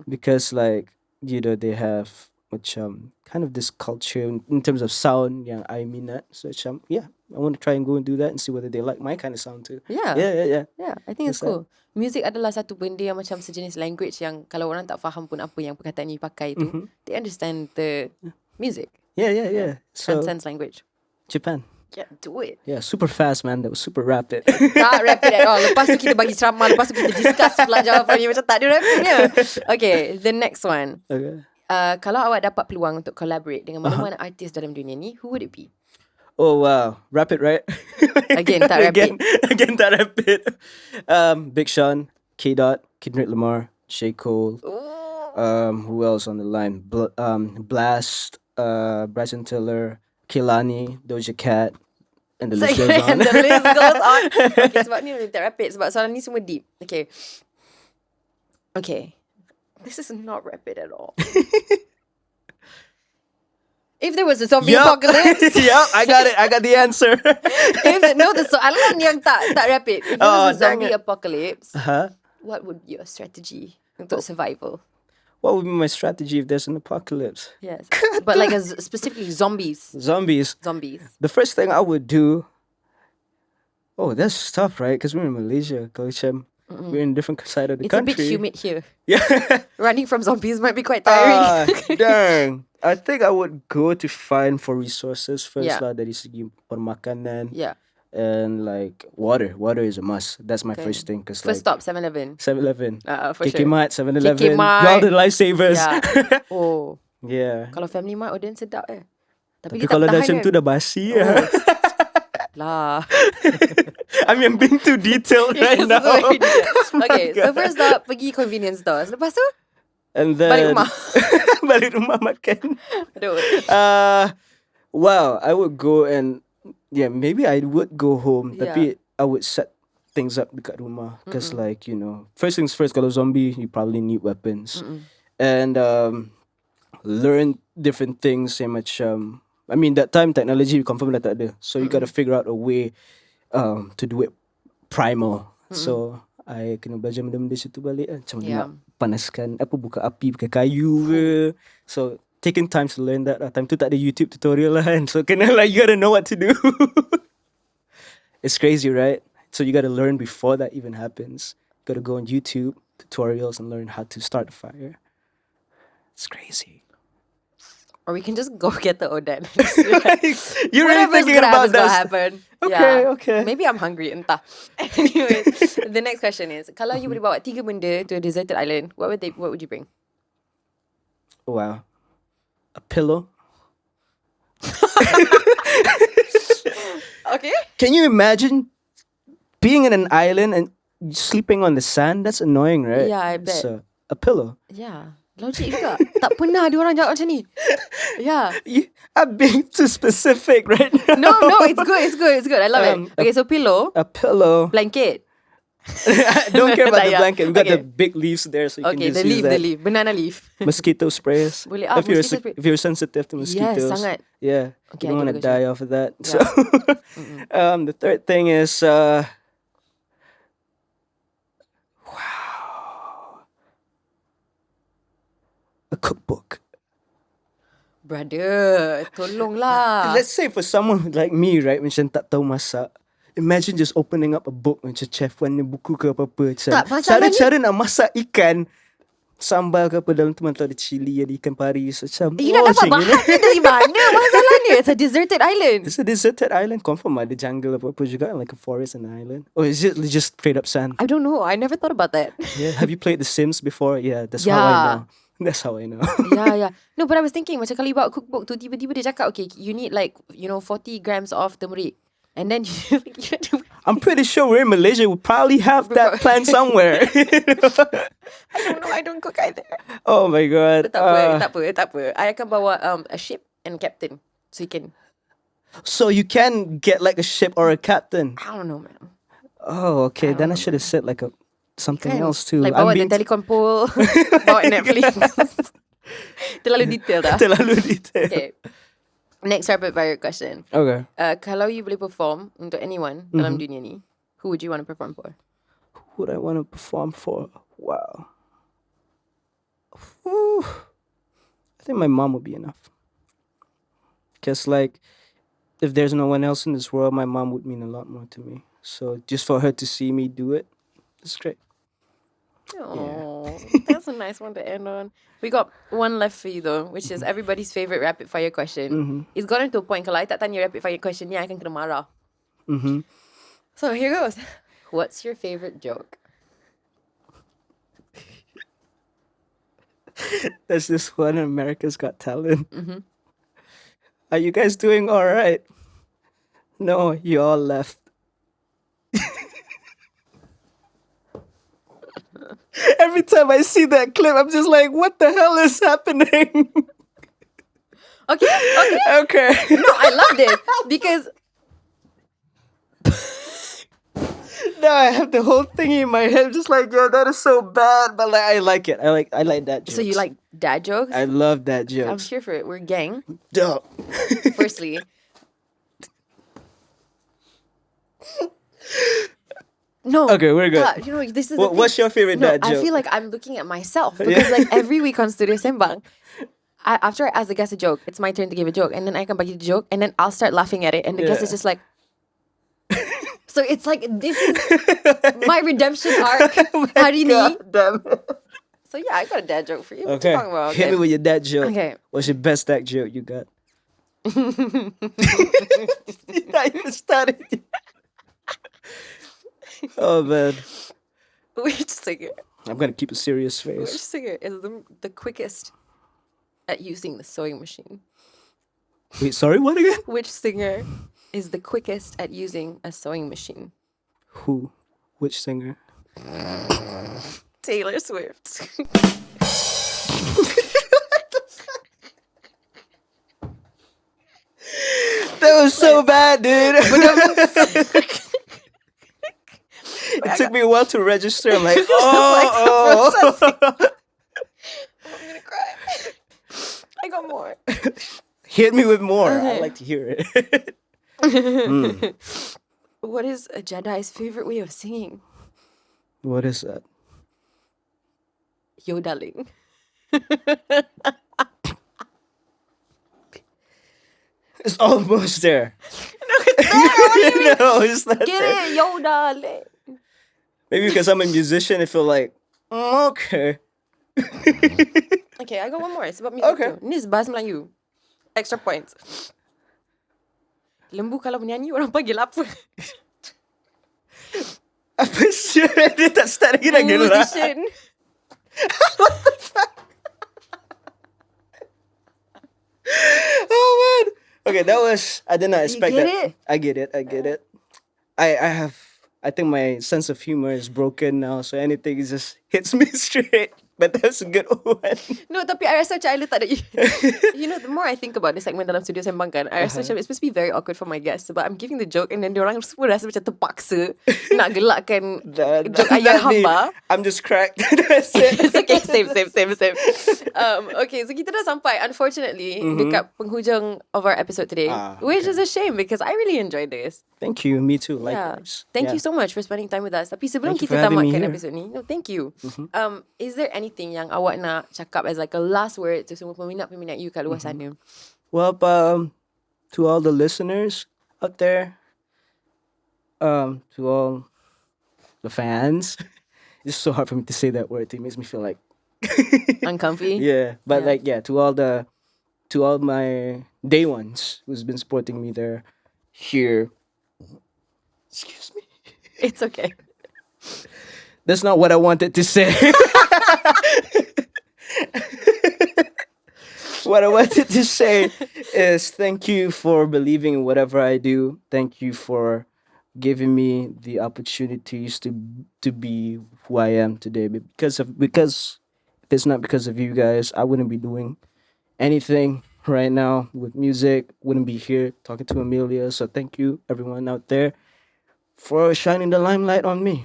Because like, you know, they have kind of this culture in terms of sound yang I minat. So yeah, I want to try and go and do that and see whether they like my kind of sound too. Yeah. Yeah. Yeah, I think it's cool. Music adalah satu benda yang macam sejenis language yang kalau orang tak faham pun apa yang perkataan ni pakai tu, they understand the music. Yeah. So Transcends language. Japan. Yeah, do it. Yeah, super fast, man. That was super rapid. Tak rapid at all. Lepas tu kita bagi ceramah, lepas tu kita discuss pula jawapannya macam tak ada rapidnya. Okay, the next one. Okay. Kalau awak dapat peluang untuk collaborate dengan mana-mana artis dalam dunia ni, who would it be? Oh wow, rapid, right? Again, tak rapid. Again, tak rapid. Big Sean, Kendrick Lamar, J. Cole. Who else on the line? Blast, Bryson Tiller, Kehlani, Doja Cat, and the list goes on. And the list goes on. Okay, sebab ni tak rapid. Sebab soalan ni semua deep. Okay. This is not rapid at all. If there was a zombie apocalypse. Yep, I got it. I got the answer. The soalan yang tak rapid. If there was a zombie dang it. apocalypse, Uh-huh. what would be your strategy untuk survival? What would be my strategy if there's an apocalypse? Yes. But like specifically zombies. Zombies. The first thing I would do. Oh, that's tough, right? Because we're in Malaysia, Kalisham. We're in a different side of the It's country. a bit humid here. Yeah. Running from zombies might be quite tiring. Dang. I think I would go to find for resources first Yeah. lah, dari segi permakanan. Yeah. And like water. Water is a must. That's my first thing. Cause First like, stop, 7-Eleven. 7-Eleven. For sure. KK Mart, 7-Eleven. KK Mart. Y'all the lifesavers. Yeah. Oh. Yeah. Kalau Family Mart order sedap Tapi Tapi dia kalau tak dah tahan macam tu dah basi lah. I mean, I'm being too detailed right Yes, now. very detailed. Oh Okay, my so God. first stop, pergi convenience stores. Lepas tu, And then balik rumah. balik rumah makan. Aduh. Wow, I would go and maybe I would go home. Tapi I would set things up dekat rumah because like, you know, first things first, kalau zombie, you probably need weapons. And learn different things so much. I mean, that time technology confirm dah tak ada. So you got to figure out a way to do it primal. So I kena belajar benda-benda situ balik lah. Macam nak panaskan buka api pakai kayu ke. So taking time to learn that. Time tu tak ada YouTube tutorial lah kan. So kena like you gotta know what to do. It's crazy, right? So you gotta learn before that even happens. You gotta go on YouTube tutorials and learn how to start a fire. It's crazy. Or we can just go get the Oden. You're really thinking about that. Happen. Okay. Maybe I'm hungry, entah. Anyways, the next question is, kalau you boleh bawa 3 benda to a deserted island, what would you bring? Wow. A pillow. Okay. Can you imagine being in an island and sleeping on the sand? That's annoying, right? Yeah, I bet. So, a pillow. Yeah. Logik juga. Tak pernah ada orang jawab macam ni. Yeah. I'm being too specific right now. No, it's good. I love it. Okay, so pillow. A pillow. Blanket. I don't care about the blanket. We got the big leaves there, so you can just use that. The leaf. Banana leaf. Mosquito sprays. Boleh. If you're sensitive to mosquitoes. Yes, sangat. Yeah. Okay, you don't want to die off of that. Yeah. So, the third thing is, a cookbook. Brother, tolonglah. Let's say for someone like me, right, macam tak tahu masak, imagine just opening up a book macam chef Wan ni buku ke apa-apa. Cara-cara nak masak ikan, sambal ke apa dalam tu ada cili, ada ikan pari. Macam you nak dapat bahan dari mana? Masalahnya, it's a deserted island. It's a deserted island. Confirm ada jungle apa-apa juga, like a forest and an island. Or is it just straight up sand? I don't know. I never thought about that. Yeah. Have you played The Sims before? Yeah, that's how I know. That's how I know. Yeah. No, but I was thinking, macam kalau you bawa cookbook tu, tiba-tiba dia cakap, okay, you need like, 40 grams of turmeric. And then I'm pretty sure we're in Malaysia. We probably have that plant somewhere. I don't know. I don't cook either. Oh my god. Tak apa. I akan bawa a ship and captain. So you can... So you can get like a ship or a captain? I don't know, man. Oh, okay. Then I should have said like something else too. Like bawa the telecom pole, bawa Netflix. Terlalu detail dah. Okay. Next rapid fire question. Okay. Kalau you boleh perform untuk anyone dalam dunia ni, who would you want to perform for? Who would I want to perform for? Wow. Whew. I think my mom would be enough. Because like, if there's no one else in this world, my mom would mean a lot more to me. So just for her to see me do it, it's great. Oh, that's a nice one to end on. We got one left for you though, which is everybody's favorite rapid fire question. It's gotten to a point kalau I tak tanya rapid fire question ni, I akan kena marah. So here goes. What's your favorite joke? There's this one on America's Got Talent. Are you guys doing all right? No, you all left. Every time I see that clip, I'm just like, what the hell is happening? Okay. No, I loved it because now I have the whole thing in my head, just like, yo, that is so bad, but like, I like it. I like that joke. So you like dad jokes? I love that joke. I'm here for it. We're a gang. Dope. Firstly. No. Okay, we're good. This is what's your favorite dad joke? I feel like I'm looking at myself because like every week on Studio Sembang, after I ask the guest a joke, it's my turn to give a joke, and then I can bagi the joke, and then I'll start laughing at it, and the guest is just like. So it's like this is my redemption arc. Hari ni. Damn. So yeah, I got a dad joke for you. Okay. Hit me with your dad joke. Okay. What's your best dad joke you got? I even started. Oh man. Which singer? I'm gonna keep a serious Which face. singer is the quickest at using the sewing machine? Wait, sorry, what again? Which singer is the quickest at using a sewing machine? Who? Which singer? Taylor Swift. That was so bad, dude. It took me a while to register. I'm like, oh. I'm gonna cry. Hit me with more. Okay. I like to hear it. What is a Jedi's favorite way of singing? What is that? Yodeling. It's almost there. No, it's there. What do you mean? No, it's not Get there. it, Yodeling. Maybe because I'm a musician, I feel like, okay. Okay, I got one more. Sebab music Okay. tu. Ni bahasa Melayu. Extra points. Lembu kalau menyanyi, orang panggil apa? Apa sih? Dia tak start lagi dah gelak. Musician. Oh man. Okay, that was, I did not expect get that. it? I get it. I think my sense of humor is broken now, so anything just hits me straight. But that's a good one. No, tapi I rasa macam I letak that you know, the more I think about this segment dalam studio Sembang kan, I rasa macam it's supposed to be very awkward for my guests sebab I'm giving the joke and then diorang semua rasa macam terpaksa nak gelakkan joke ayah hamba. I'm just cracked. That's it. It's okay, same. Okay, so kita dah sampai unfortunately dekat penghujung of our episode today, which is a shame because I really enjoyed this. Thank you. Me too. Yeah. Likewise. Thank you so much for spending time with us. Tapi sebelum Thank you for kita having me tamatkan here. episode ni, no, thank you. Is there anything yang awak nak cakap as like a last word to semua peminat-peminat you kat luar sana? Well, to all the listeners out there, to all the fans, it's so hard for me to say that word. It makes me feel like Uncomfy? yeah, but Yeah. to all my day ones who's been supporting me there, here. Excuse me. It's okay. That's not what I wanted to say. What I wanted to say is thank you for believing in whatever I do. Thank you for giving me the opportunities to be who I am today. Because if it's not because of you guys, I wouldn't be doing anything right now with music. Wouldn't be here talking to Amelia. So thank you everyone out there for shining the limelight on me.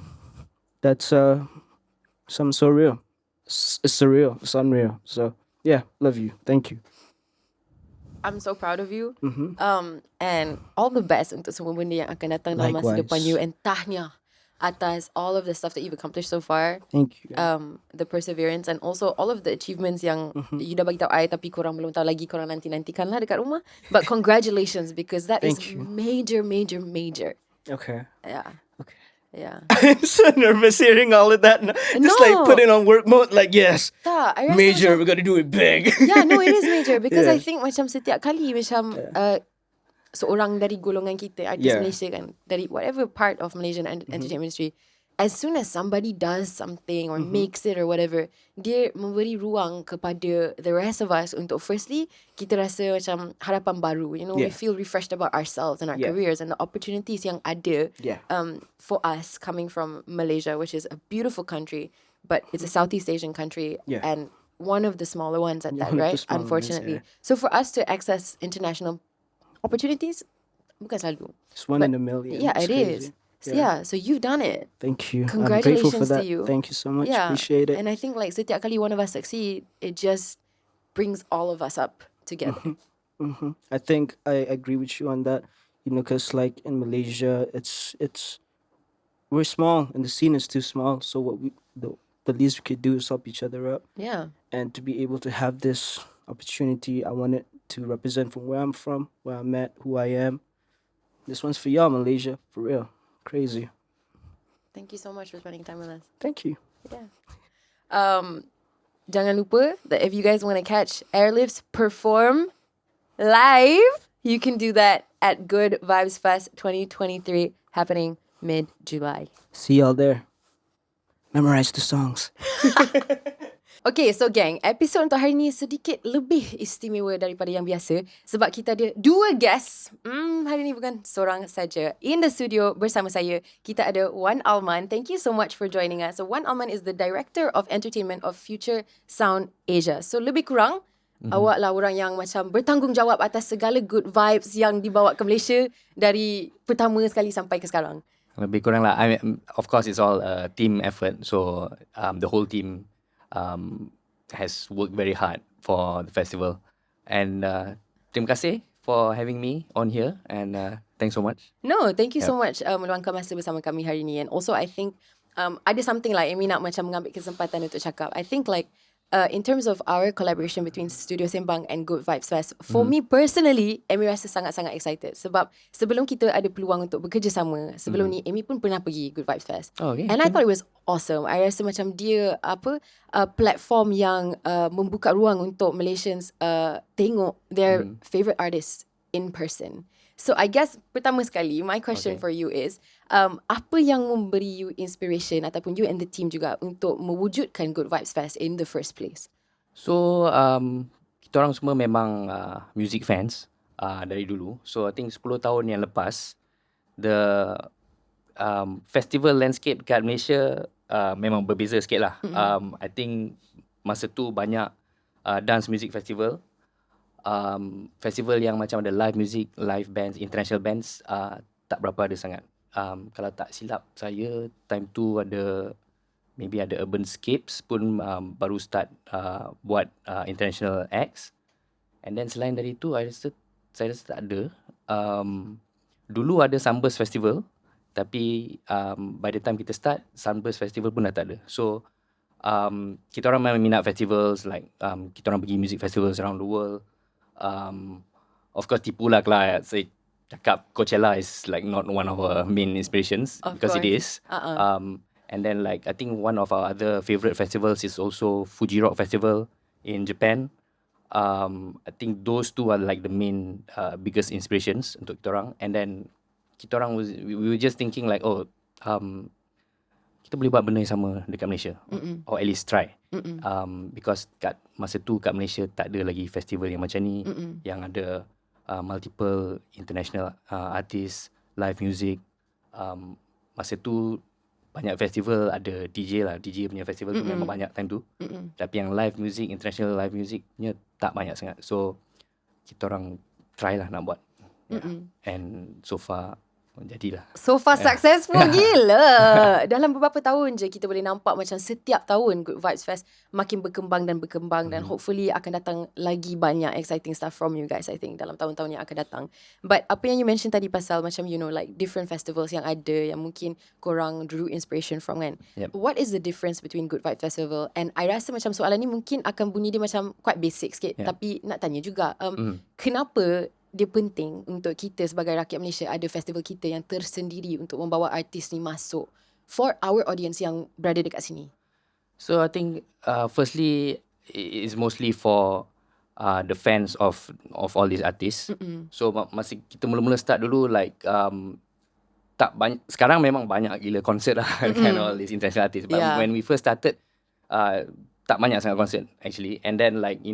That's something so real. It's surreal. It's unreal. So yeah, love you. Thank you. I'm so proud of you. And all the best untuk semua benda yang akan datang dalam masa Likewise. depan you, and tahniah atas all of the stuff that you've accomplished so far. Thank you. The perseverance and also all of the achievements yang you dah bagi tahu I tapi korang belum tahu lagi, korang nanti-nantikan lah dekat rumah. But congratulations because that is Thank you. major. Okay. Yeah. Okay. Yeah. I'm so nervous hearing all of that. Just like No. put it on work mode. Like yes, Tak, I rasa major. macam- We're gonna do it big. Yeah, no, it is major because Yeah. I think macam setiap kali macam seorang dari golongan kita, artis Yeah. Malaysia kan, dari whatever part of Malaysian entertainment industry, as soon as somebody does something or makes it or whatever, dia memberi ruang kepada the rest of us untuk firstly, kita rasa macam harapan baru. You know, we Yeah. feel refreshed about ourselves and our Yeah. careers and the opportunities yang ada Yeah. for us coming from Malaysia, which is a beautiful country, but it's a Southeast Asian country Yeah. and one of the smaller ones at that, One of the right? smaller ones, Unfortunately. yeah. So for us to access international opportunities, bukan selalu. It's one But in a million. Yeah, It's it is. crazy. So, yeah, so you've done it. Thank you. I'm grateful for Congratulations to that. you. Thank you so much. Yeah. Appreciate it. And I think like setiap kali one of us succeed, it just brings all of us up together. I think I agree with you on that. You know, because like in Malaysia, it's we're small and the scene is too small. So the least we could do is help each other up. Yeah. And to be able to have this opportunity, I wanted to represent from where I'm from, where I'm at, who I am. This one's for y'all, Malaysia, for real. Crazy. Thank you so much for spending time with us. Thank you. Yeah. Jangan lupa that if you guys want to catch Airliftz perform live, you can do that at Good Vibes Fest 2023 happening mid-July. See y'all there. Memorize the songs. Okay, so gang, episod untuk hari ni sedikit lebih istimewa daripada yang biasa sebab kita ada dua guests. Hari ni bukan seorang saja. In the studio bersama saya, kita ada Wan Alman. Thank you so much for joining us. So Wan Alman is the Director of Entertainment of Future Sound Asia. So lebih kurang, awak lah orang yang macam bertanggungjawab atas segala good vibes yang dibawa ke Malaysia dari pertama sekali sampai ke sekarang. Lebih kurang lah. I mean, of course, it's all a team effort. So the whole team has worked very hard for the festival, and terima kasih for having me on here and thanks so much. No, thank you Yep. so much meluangkan masa bersama kami hari ni. And also I think ada something like Amy nak macam mengambil kesempatan untuk cakap. I think like in terms of our collaboration between Studio Sembang and Good Vibes Fest, for me personally, Amy rasa sangat-sangat excited. Sebab sebelum kita ada peluang untuk bekerjasama, sebelum ni Amy pun pernah pergi Good Vibes Fest. Oh, okay. And I thought it was awesome. I rasa macam dia platform yang membuka ruang untuk Malaysians tengok their favourite artists in person. So I guess pertama sekali, my question for you is, apa yang memberi you inspiration ataupun you and the team juga untuk mewujudkan Good Vibes Fest in the first place? So kita orang semua memang music fans dari dulu. So I think 10 tahun yang lepas, the festival landscape kat Malaysia memang berbeza sikit lah. I think masa tu banyak dance music festival. Festival yang macam ada live music, live bands, international bands tak berapa ada sangat. Kalau tak silap saya, time tu maybe ada Urbanscapes pun baru start buat international acts. And then selain dari tu, saya rasa tak ada. Dulu ada Sunburst Festival, tapi by the time kita start, Sunburst Festival pun dah tak ada. So kita orang memang minat festivals, like kita orang pergi music festivals around the world. Of course tipu lah saya cakap Coachella is like not one of our main inspirations, because it is. And then like I think one of our other favourite festivals is also Fuji Rock Festival in Japan. I think those two are like the main biggest inspirations untuk kita orang. And then kita orang we were just thinking like kita boleh buat benda yang sama dekat Malaysia, or at least try. Because kat masa tu kat Malaysia tak ada lagi festival yang macam ni, yang ada multiple international artists, live music. Masa tu banyak festival ada DJ punya festival tu memang banyak time tu. Tapi yang live music, international live musicnya tak banyak sangat. So kita orang try lah nak buat. And so far jadilah. So far successful gila. Dalam beberapa tahun je kita boleh nampak macam setiap tahun Good Vibes Fest makin berkembang dan hopefully akan datang lagi banyak exciting stuff from you guys, I think, dalam tahun-tahun yang akan datang. But apa yang you mention tadi pasal macam like different festivals yang ada yang mungkin korang drew inspiration from kan. What is the difference between Good Vibes Festival? And I rasa macam soalan ni mungkin akan bunyi dia macam quite basic sikit, tapi nak tanya juga kenapa dia penting untuk kita sebagai rakyat Malaysia ada festival kita yang tersendiri untuk membawa artis ni masuk for our audience yang berada dekat sini? So I think firstly it's mostly for the fans of all these artists. So masa kita mula-mula start dulu like tak banyak, sekarang memang banyak gila konsert lah kan, all these international artists. But when we first started tak banyak sangat konsert actually. And then like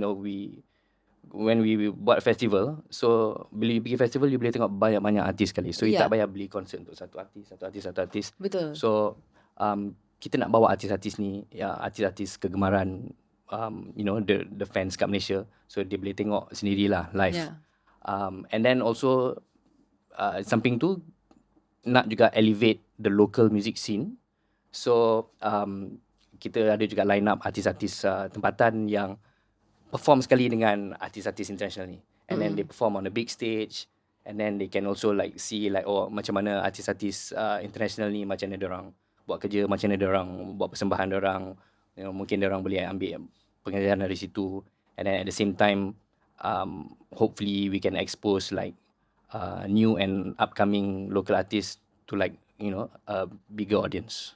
when we buat festival, so bila you pergi festival you boleh tengok banyak-banyak artis sekali. So you tak payah beli konsert untuk satu artis. Betul. So kita nak bawa artis-artis ni, artis-artis kegemaran the fans kat Malaysia. So dia boleh tengok sendirilah live. And then also samping tu nak juga elevate the local music scene. So kita ada juga line up artis-artis tempatan yang perform sekali dengan artis-artis international ni. And then they perform on a big stage. And then they can also like see like macam mana artis-artis international ni, macam mana diorang buat kerja, macam mana diorang buat persembahan diorang. Mungkin diorang boleh ambil pengajaran dari situ. And then at the same time hopefully we can expose like new and upcoming local artists to like a bigger audience.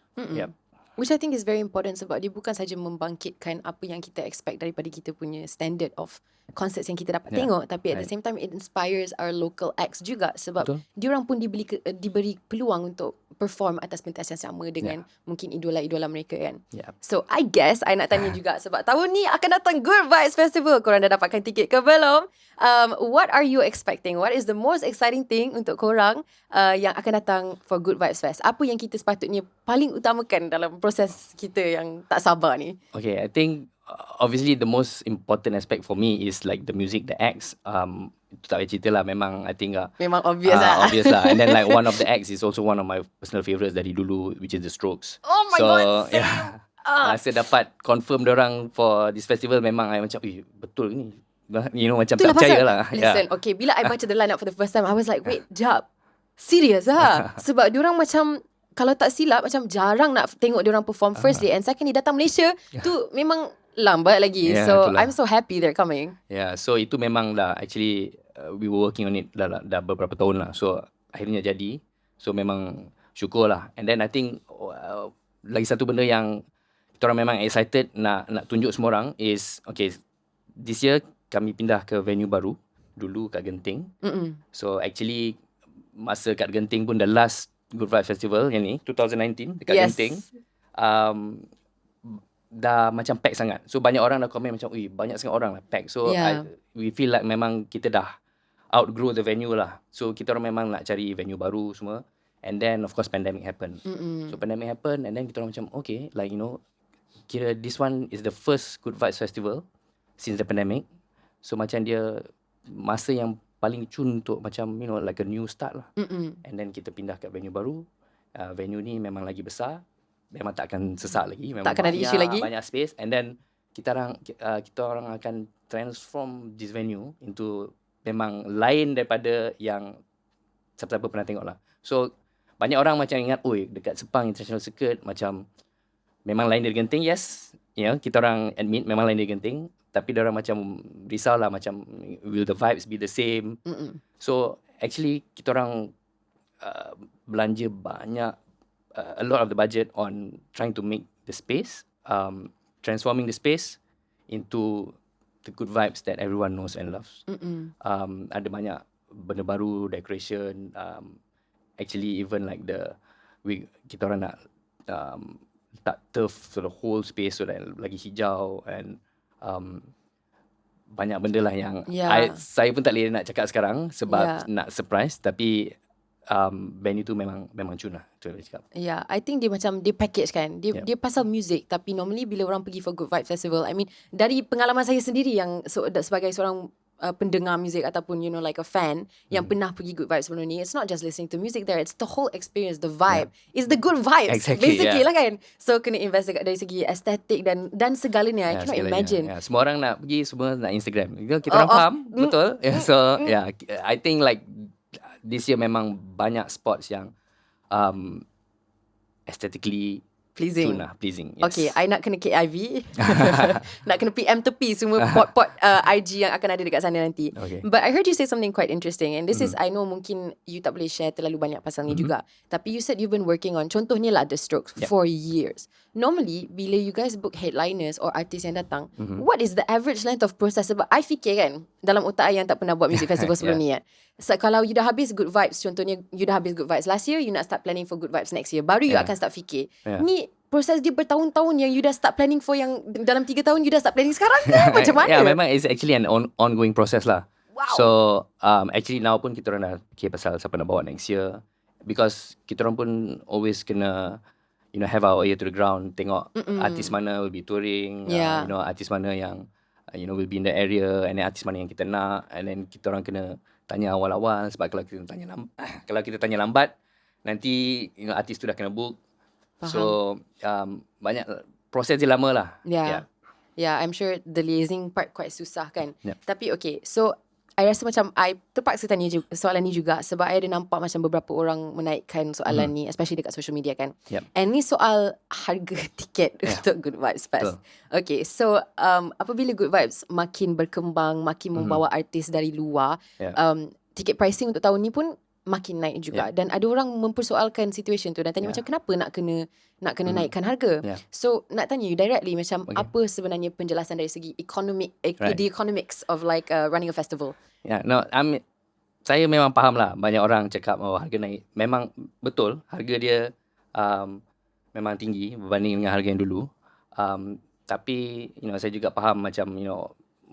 Which I think is very important sebab dia bukan saja membangkitkan apa yang kita expect daripada kita punya standard of concerts yang kita dapat tengok, tapi at the same time it inspires our local acts juga sebab diorang pun diberi peluang untuk perform atas pentas yang sama dengan mungkin idola-idola mereka kan. So I guess I nak tanya juga sebab tahun ni akan datang Good Vibes Festival. Korang dah dapatkan tiket ke belum? What are you expecting? What is the most exciting thing untuk korang yang akan datang for Good Vibes Fest? Apa yang kita sepatutnya paling utamakan dalam proses kita yang tak sabar ni? Okay, I think obviously the most important aspect for me is like the music, the acts. Itu tak payah cerita lah, memang I think memang obvious lah. Obvious lah. And then like one of the acts is also one of my personal favourites dari dulu, which is the Strokes. Oh my god, masa dapat confirm diorang for this festival, memang I macam betul ke ni? macam Itulah tak percaya pasal. lah. Listen, okay, bila I baca the line up for the first time, I was like, wait, jap. Serious lah. Sebab diorang macam, kalau tak silap, macam jarang nak tengok diorang perform first day. And second day datang Malaysia, tu memang lambat lagi. Yeah, So, itulah. I'm so happy they're coming. Yeah, so itu memang dah actually we were working on it dah beberapa tahun lah. So akhirnya jadi. So memang syukur lah. And then I think lagi satu benda yang kita orang memang excited nak tunjuk semua orang is, okay, this year kami pindah ke venue baru. Dulu kat Genting. So actually masa kat Genting pun the last Good Vibes Festival yang ni 2019 dekat Genting. Dah macam pack sangat. So banyak orang dah komen macam, banyak sangat orang lah pack. So we feel like memang kita dah outgrow the venue lah. So kita orang memang nak cari venue baru semua. And then of course pandemic happen. So pandemic happen and then kita orang macam, okay, like kira this one is the first Good Vibes Festival since the pandemic. So macam dia masa yang paling cun untuk macam like a new start lah. And then kita pindah kat venue baru. Venue ni memang lagi besar. Memang tak akan sesak lagi. Memang takkan ada isu lagi. Banyak space. And then kita orang akan transform this venue into memang lain daripada yang siapa-siapa pernah tengok lah. So banyak orang macam ingat, dekat Sepang International Circuit macam memang lain dari Genting. Yes, kita orang admit memang lain dari Genting. Tapi diorang macam risau lah, macam will the vibes be the same. So actually kita orang belanja banyak, a lot of the budget on trying to make the space, transforming the space into the good vibes that everyone knows and loves. Ada banyak benda baru, decoration, actually even like kita orang nak letak turf so the whole space so that lagi hijau and banyak benda lah yang saya pun tak boleh nak cakap sekarang sebab nak surprise, tapi band itu memang cun lah, tu boleh cakap. I think dia macam dia package kan. Dia pasal music, tapi normally bila orang pergi for Good Vibes Festival, I mean dari pengalaman saya sendiri yang sebagai seorang pendengar muzik ataupun like a fan yang pernah pergi Good Vibes sebelum ni, it's not just listening to music there, it's the whole experience, the vibe. It's the good vibes basically lah kan. So kena invest dari segi estetik dan segalanya. I cannot imagine. Semua orang nak pergi, semua nak Instagram. Kita orang faham, betul. So I think like this year memang banyak spots yang aesthetically pleasing. Pleasing. Yes. Okay, I nak kena KIV. Nak kena PM tepi semua pot IG yang akan ada dekat sana nanti. Okay. But I heard you say something quite interesting. And this is, I know mungkin you tak boleh share terlalu banyak pasal ni juga. Tapi you said you've been working on, contohnya lah The Strokes for years. Normally, bila you guys book headliners or artis yang datang, what is the average length of process? Sebab I fikir kan, dalam otak I yang tak pernah buat music festival sebelum ni kan. So, kalau you dah habis Good Vibes, contohnya you dah habis Good Vibes last year, you nak start planning for Good Vibes next year, baru you akan start fikir. Ni proses dia bertahun-tahun yang you dah start planning for, yang dalam 3 tahun you dah start planning sekarang ke? Macam mana? Memang it's actually an ongoing process lah. Wow. So actually now pun kita orang dah fikir pasal siapa nak bawa next year, because kita orang pun always kena have our ear to the ground, tengok artis mana will be touring, artis mana yang will be in the area, and then artis mana yang kita nak, and then kita orang kena tanya awal-awal, sebab kalau kita tanya lambat nanti artis tu dah kena book. Faham. So banyak proses dia lama lah. Yeah, I'm sure the liaising part quite susah kan. Tapi okay, so I rasa macam I terpaksa tanya soalan ni juga sebab I ada nampak macam beberapa orang menaikkan soalan ni, especially dekat social media kan. And ni soal harga tiket untuk Good Vibes Fest. Okay, so apabila Good Vibes makin berkembang, makin membawa artis dari luar, tiket pricing untuk tahun ni pun makin naik juga. Dan ada orang mempersoalkan situation tu dan tanya macam kenapa nak kena naikkan harga. So nak tanya you directly macam apa sebenarnya penjelasan dari segi the economics of like running a festival. Saya memang faham lah banyak orang cakap harga naik. Memang betul, harga dia memang tinggi berbanding dengan harga yang dulu. Tapi saya juga faham macam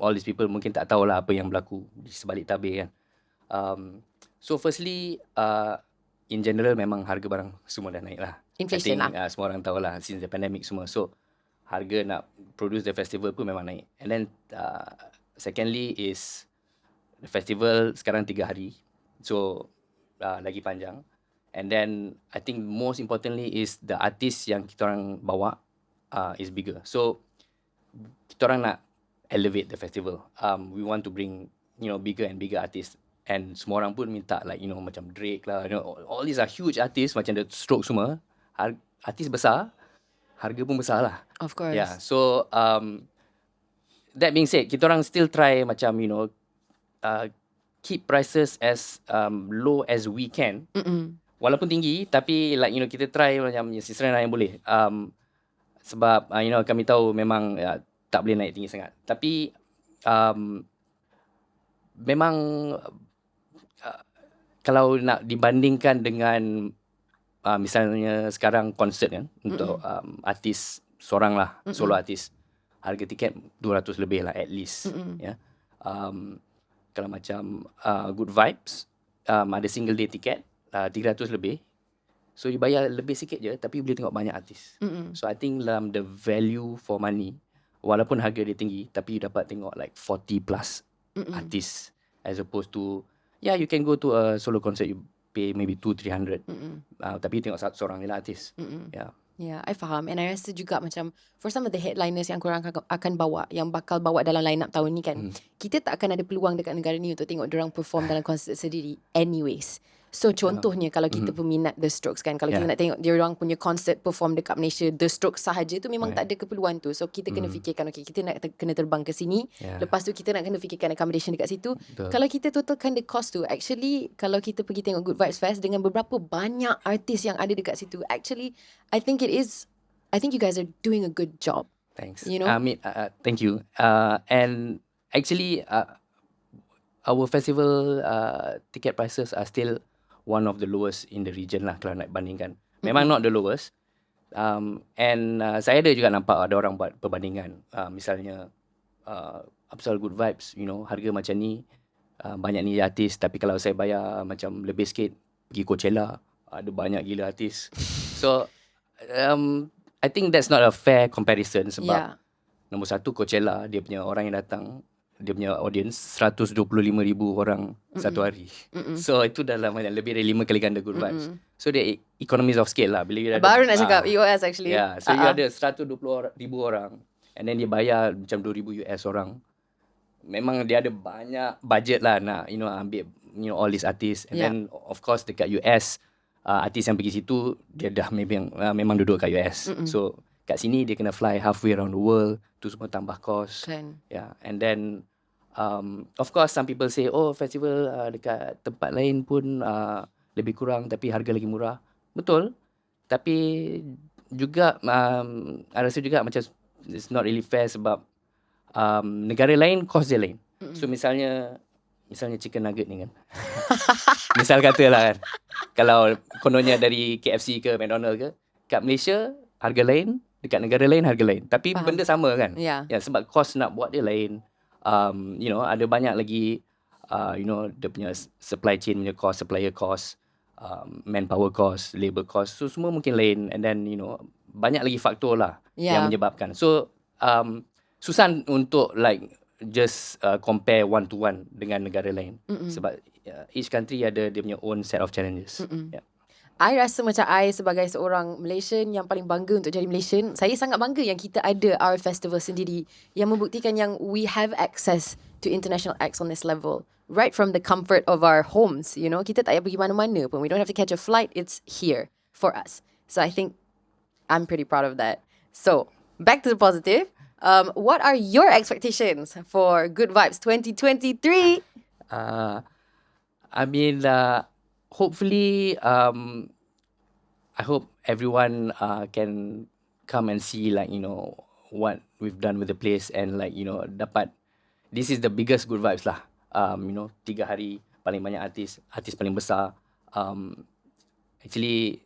all these people mungkin tak tahulah apa yang berlaku di sebalik tabir kan. So firstly, in general memang harga barang semua dah naik lah. Inflation lah. Semua orang tahu lah since the pandemic semua. So harga nak produce the festival pun memang naik. And then secondly is the festival sekarang 3 hari. So lagi panjang. And then I think most importantly is the artist yang kita orang bawa is bigger. So kita orang nak elevate the festival. We want to bring, bigger and bigger artists. And semua orang pun minta like, macam Drake lah. All these are huge artists macam The Strokes semua. Artis besar, harga pun besar lah. Of course. Yeah, so that being said, kita orang still try macam, keep prices as low as we can. Walaupun tinggi, tapi like, kita try macam seserana yang boleh. Sebab, kami tahu memang tak boleh naik tinggi sangat. Tapi, memang kalau nak dibandingkan dengan misalnya sekarang konsert kan, untuk artis seorang lah, solo artis, harga tiket 200 lebih lah at least. Ya. Kalau macam Good Vibes, ada single day tiket 300 lebih. So you bayar lebih sikit je, tapi boleh tengok banyak artis. So I think the value for money, walaupun harga dia tinggi, tapi you dapat tengok like 40 plus artis, as opposed to you can go to a solo concert, you pay maybe 200-300, tapi you tengok seorang je lah artis. Yeah, I faham. And I rasa juga macam for some of the headliners yang korang akan bawa, yang bakal bawa dalam line up tahun ni kan, kita tak akan ada peluang dekat negara ni untuk tengok diorang perform dalam konsert sendiri anyways. So contohnya kalau kita peminat The Strokes kan, kalau kita nak tengok diorang punya konsert perform dekat Malaysia, The Strokes sahaja tu memang tak ada keperluan tu. So kita kena fikirkan, okay, kita nak kena terbang ke sini, lepas tu kita nak kena fikirkan accommodation dekat situ. Kalau kita totalkan the cost tu, actually kalau kita pergi tengok Good Vibes Fest dengan beberapa banyak artis yang ada dekat situ, actually I think you guys are doing a good job. Thanks. I mean, thank you. And actually, our festival ticket prices are still one of the lowest in the region lah kalau nak bandingkan. Memang not the lowest. And saya ada juga nampak ada orang buat perbandingan. Misalnya, pasal Good Vibes, harga macam ni, banyak ni artis. Tapi kalau saya bayar macam lebih sikit, pergi Coachella, ada banyak gila artis. So, I think that's not a fair comparison sebab nombor satu Coachella, dia punya orang yang datang, dia punya audience 125,000 orang satu hari. So itu dalam lebih dari 5 kali ganda Good Vibes. So dia economies of scale lah. Bila you ada, baru nak cakap EOS actually. Yeah, so you ada 120,000 orang and then dia bayar macam $2,000 orang. Memang dia ada banyak budget lah nak ambil all these artists. And then of course dekat US, artis yang pergi situ dia dah memang duduk kat US. So kat sini dia kena fly halfway around the world, tu semua tambah cost. Yeah, and then of course some people say, oh festival dekat tempat lain pun lebih kurang tapi harga lagi murah. Betul. Tapi juga I rasa juga macam it's not really fair sebab negara lain cost dia lain. So misalnya chicken nugget ni kan. Misal katalah kan, kalau kononnya dari KFC ke McDonald ke, kat Malaysia harga lain, dekat negara lain harga lain. Tapi benda sama kan. Ya, sebab cost nak buat dia lain. Ada banyak lagi dia punya supply chain punya cost, supplier cost, manpower cost, labor cost. So semua mungkin lain. And then banyak lagi faktor lah yang menyebabkan. So susah untuk like just compare one to one dengan negara lain. Sebab each country ada dia punya own set of challenges. I rasa macam I sebagai seorang Malaysian yang paling bangga untuk jadi Malaysian, saya sangat bangga yang kita ada our festival sendiri yang membuktikan yang we have access to international acts on this level right from the comfort of our homes. Kita tak payah pergi mana-mana pun. We don't have to catch a flight. It's here for us. So I think I'm pretty proud of that. So back to the positive. What are your expectations for Good Vibes 2023? I mean, hopefully, I hope everyone can come and see what we've done with the place and dapat. This is the biggest Good Vibes lah. 3 hari paling banyak artis paling besar. Actually,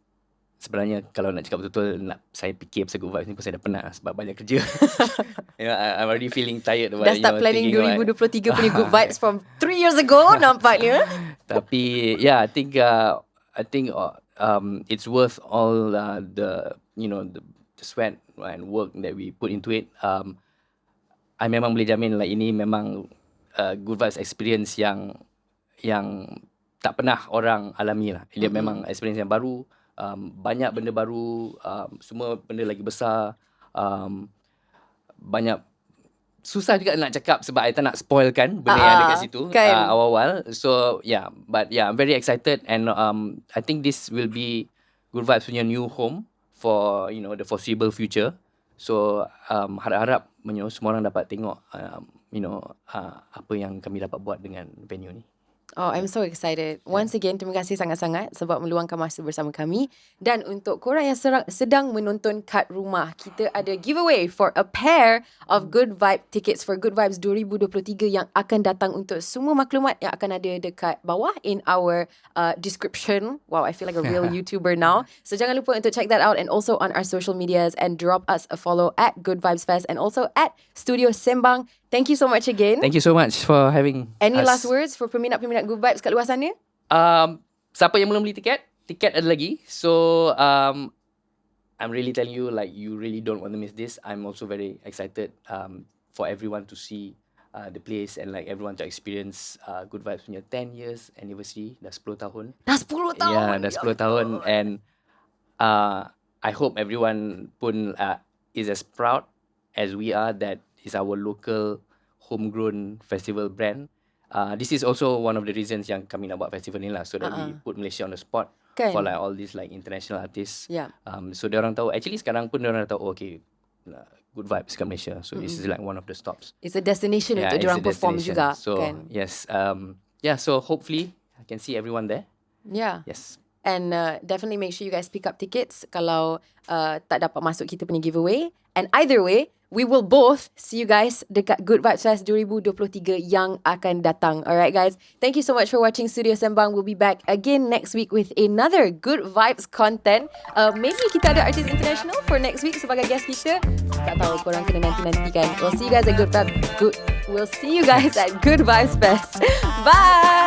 sebenarnya kalau nak cakap betul-betul, saya fikir pasal Good Vibes ni pun saya dah penat sebab banyak kerja. I'm already feeling tired about dah start planning 2023 punya Good Vibes from 3 years ago nampaknya. Tapi I think it's worth all the sweat and work that we put into it. I memang boleh jamin ini memang Good Vibes experience yang tak pernah orang alami lah. Dia memang experience yang baru. Banyak benda baru, semua benda lagi besar, banyak susah juga nak cakap sebab I tak nak spoilkan benda yang ada kat situ kan. awal-awal. So yeah, but yeah, I'm very excited and I think this will be Good Vibes punya new home for the foreseeable future. So harap-harap semua orang dapat tengok apa yang kami dapat buat dengan venue ni. Oh, I'm so excited. Once again, terima kasih sangat-sangat sebab meluangkan masa bersama kami. Dan untuk korang yang sedang menonton kat rumah, kita ada giveaway for a pair of Good Vibe tickets for Good Vibes 2023 yang akan datang. Untuk semua maklumat yang akan ada dekat bawah in our description. Wow, I feel like a real YouTuber now. So jangan lupa untuk check that out and also on our social medias and drop us a follow at Good Vibes Fest and also at Studio Sembang. Thank you so much again. Thank you so much for having Any us. last words for peminat-peminat Good Vibes kat luar sana? Siapa yang belum beli tiket ada lagi. So I'm really telling you, like, you really don't want to miss this. I'm also very excited for everyone to see the place and like everyone to experience Good Vibes punya 10 years anniversary. Dah 10 tahun. Dah 10 tahun. Yeah, dah 10 tahun. And I hope everyone pun is as proud as we are that is our local homegrown festival brand. This is also one of the reasons yang kami nak buat festival ni lah, so that we put Malaysia on the spot for like all these like international artists. Yeah. So diorang tahu, actually sekarang pun diorang tahu, okay, Good Vibes kat Malaysia. So this is like one of the stops. It's a destination untuk diorang perform juga. So kan? yes, so hopefully I can see everyone there. Yeah. Yes. And definitely make sure you guys pick up tickets kalau tak dapat masuk kita punya giveaway. And either way, we will both see you guys dekat Good Vibes Fest 2023 yang akan datang. Alright guys, thank you so much for watching Studio Sembang. We'll be back again next week with another Good Vibes content. Maybe kita ada artis international for next week sebagai guest kita. Tak tahu, korang kena nanti-nantikan. We'll see you guys at Good Vibes. We'll see you guys at Good Vibes Fest. Bye!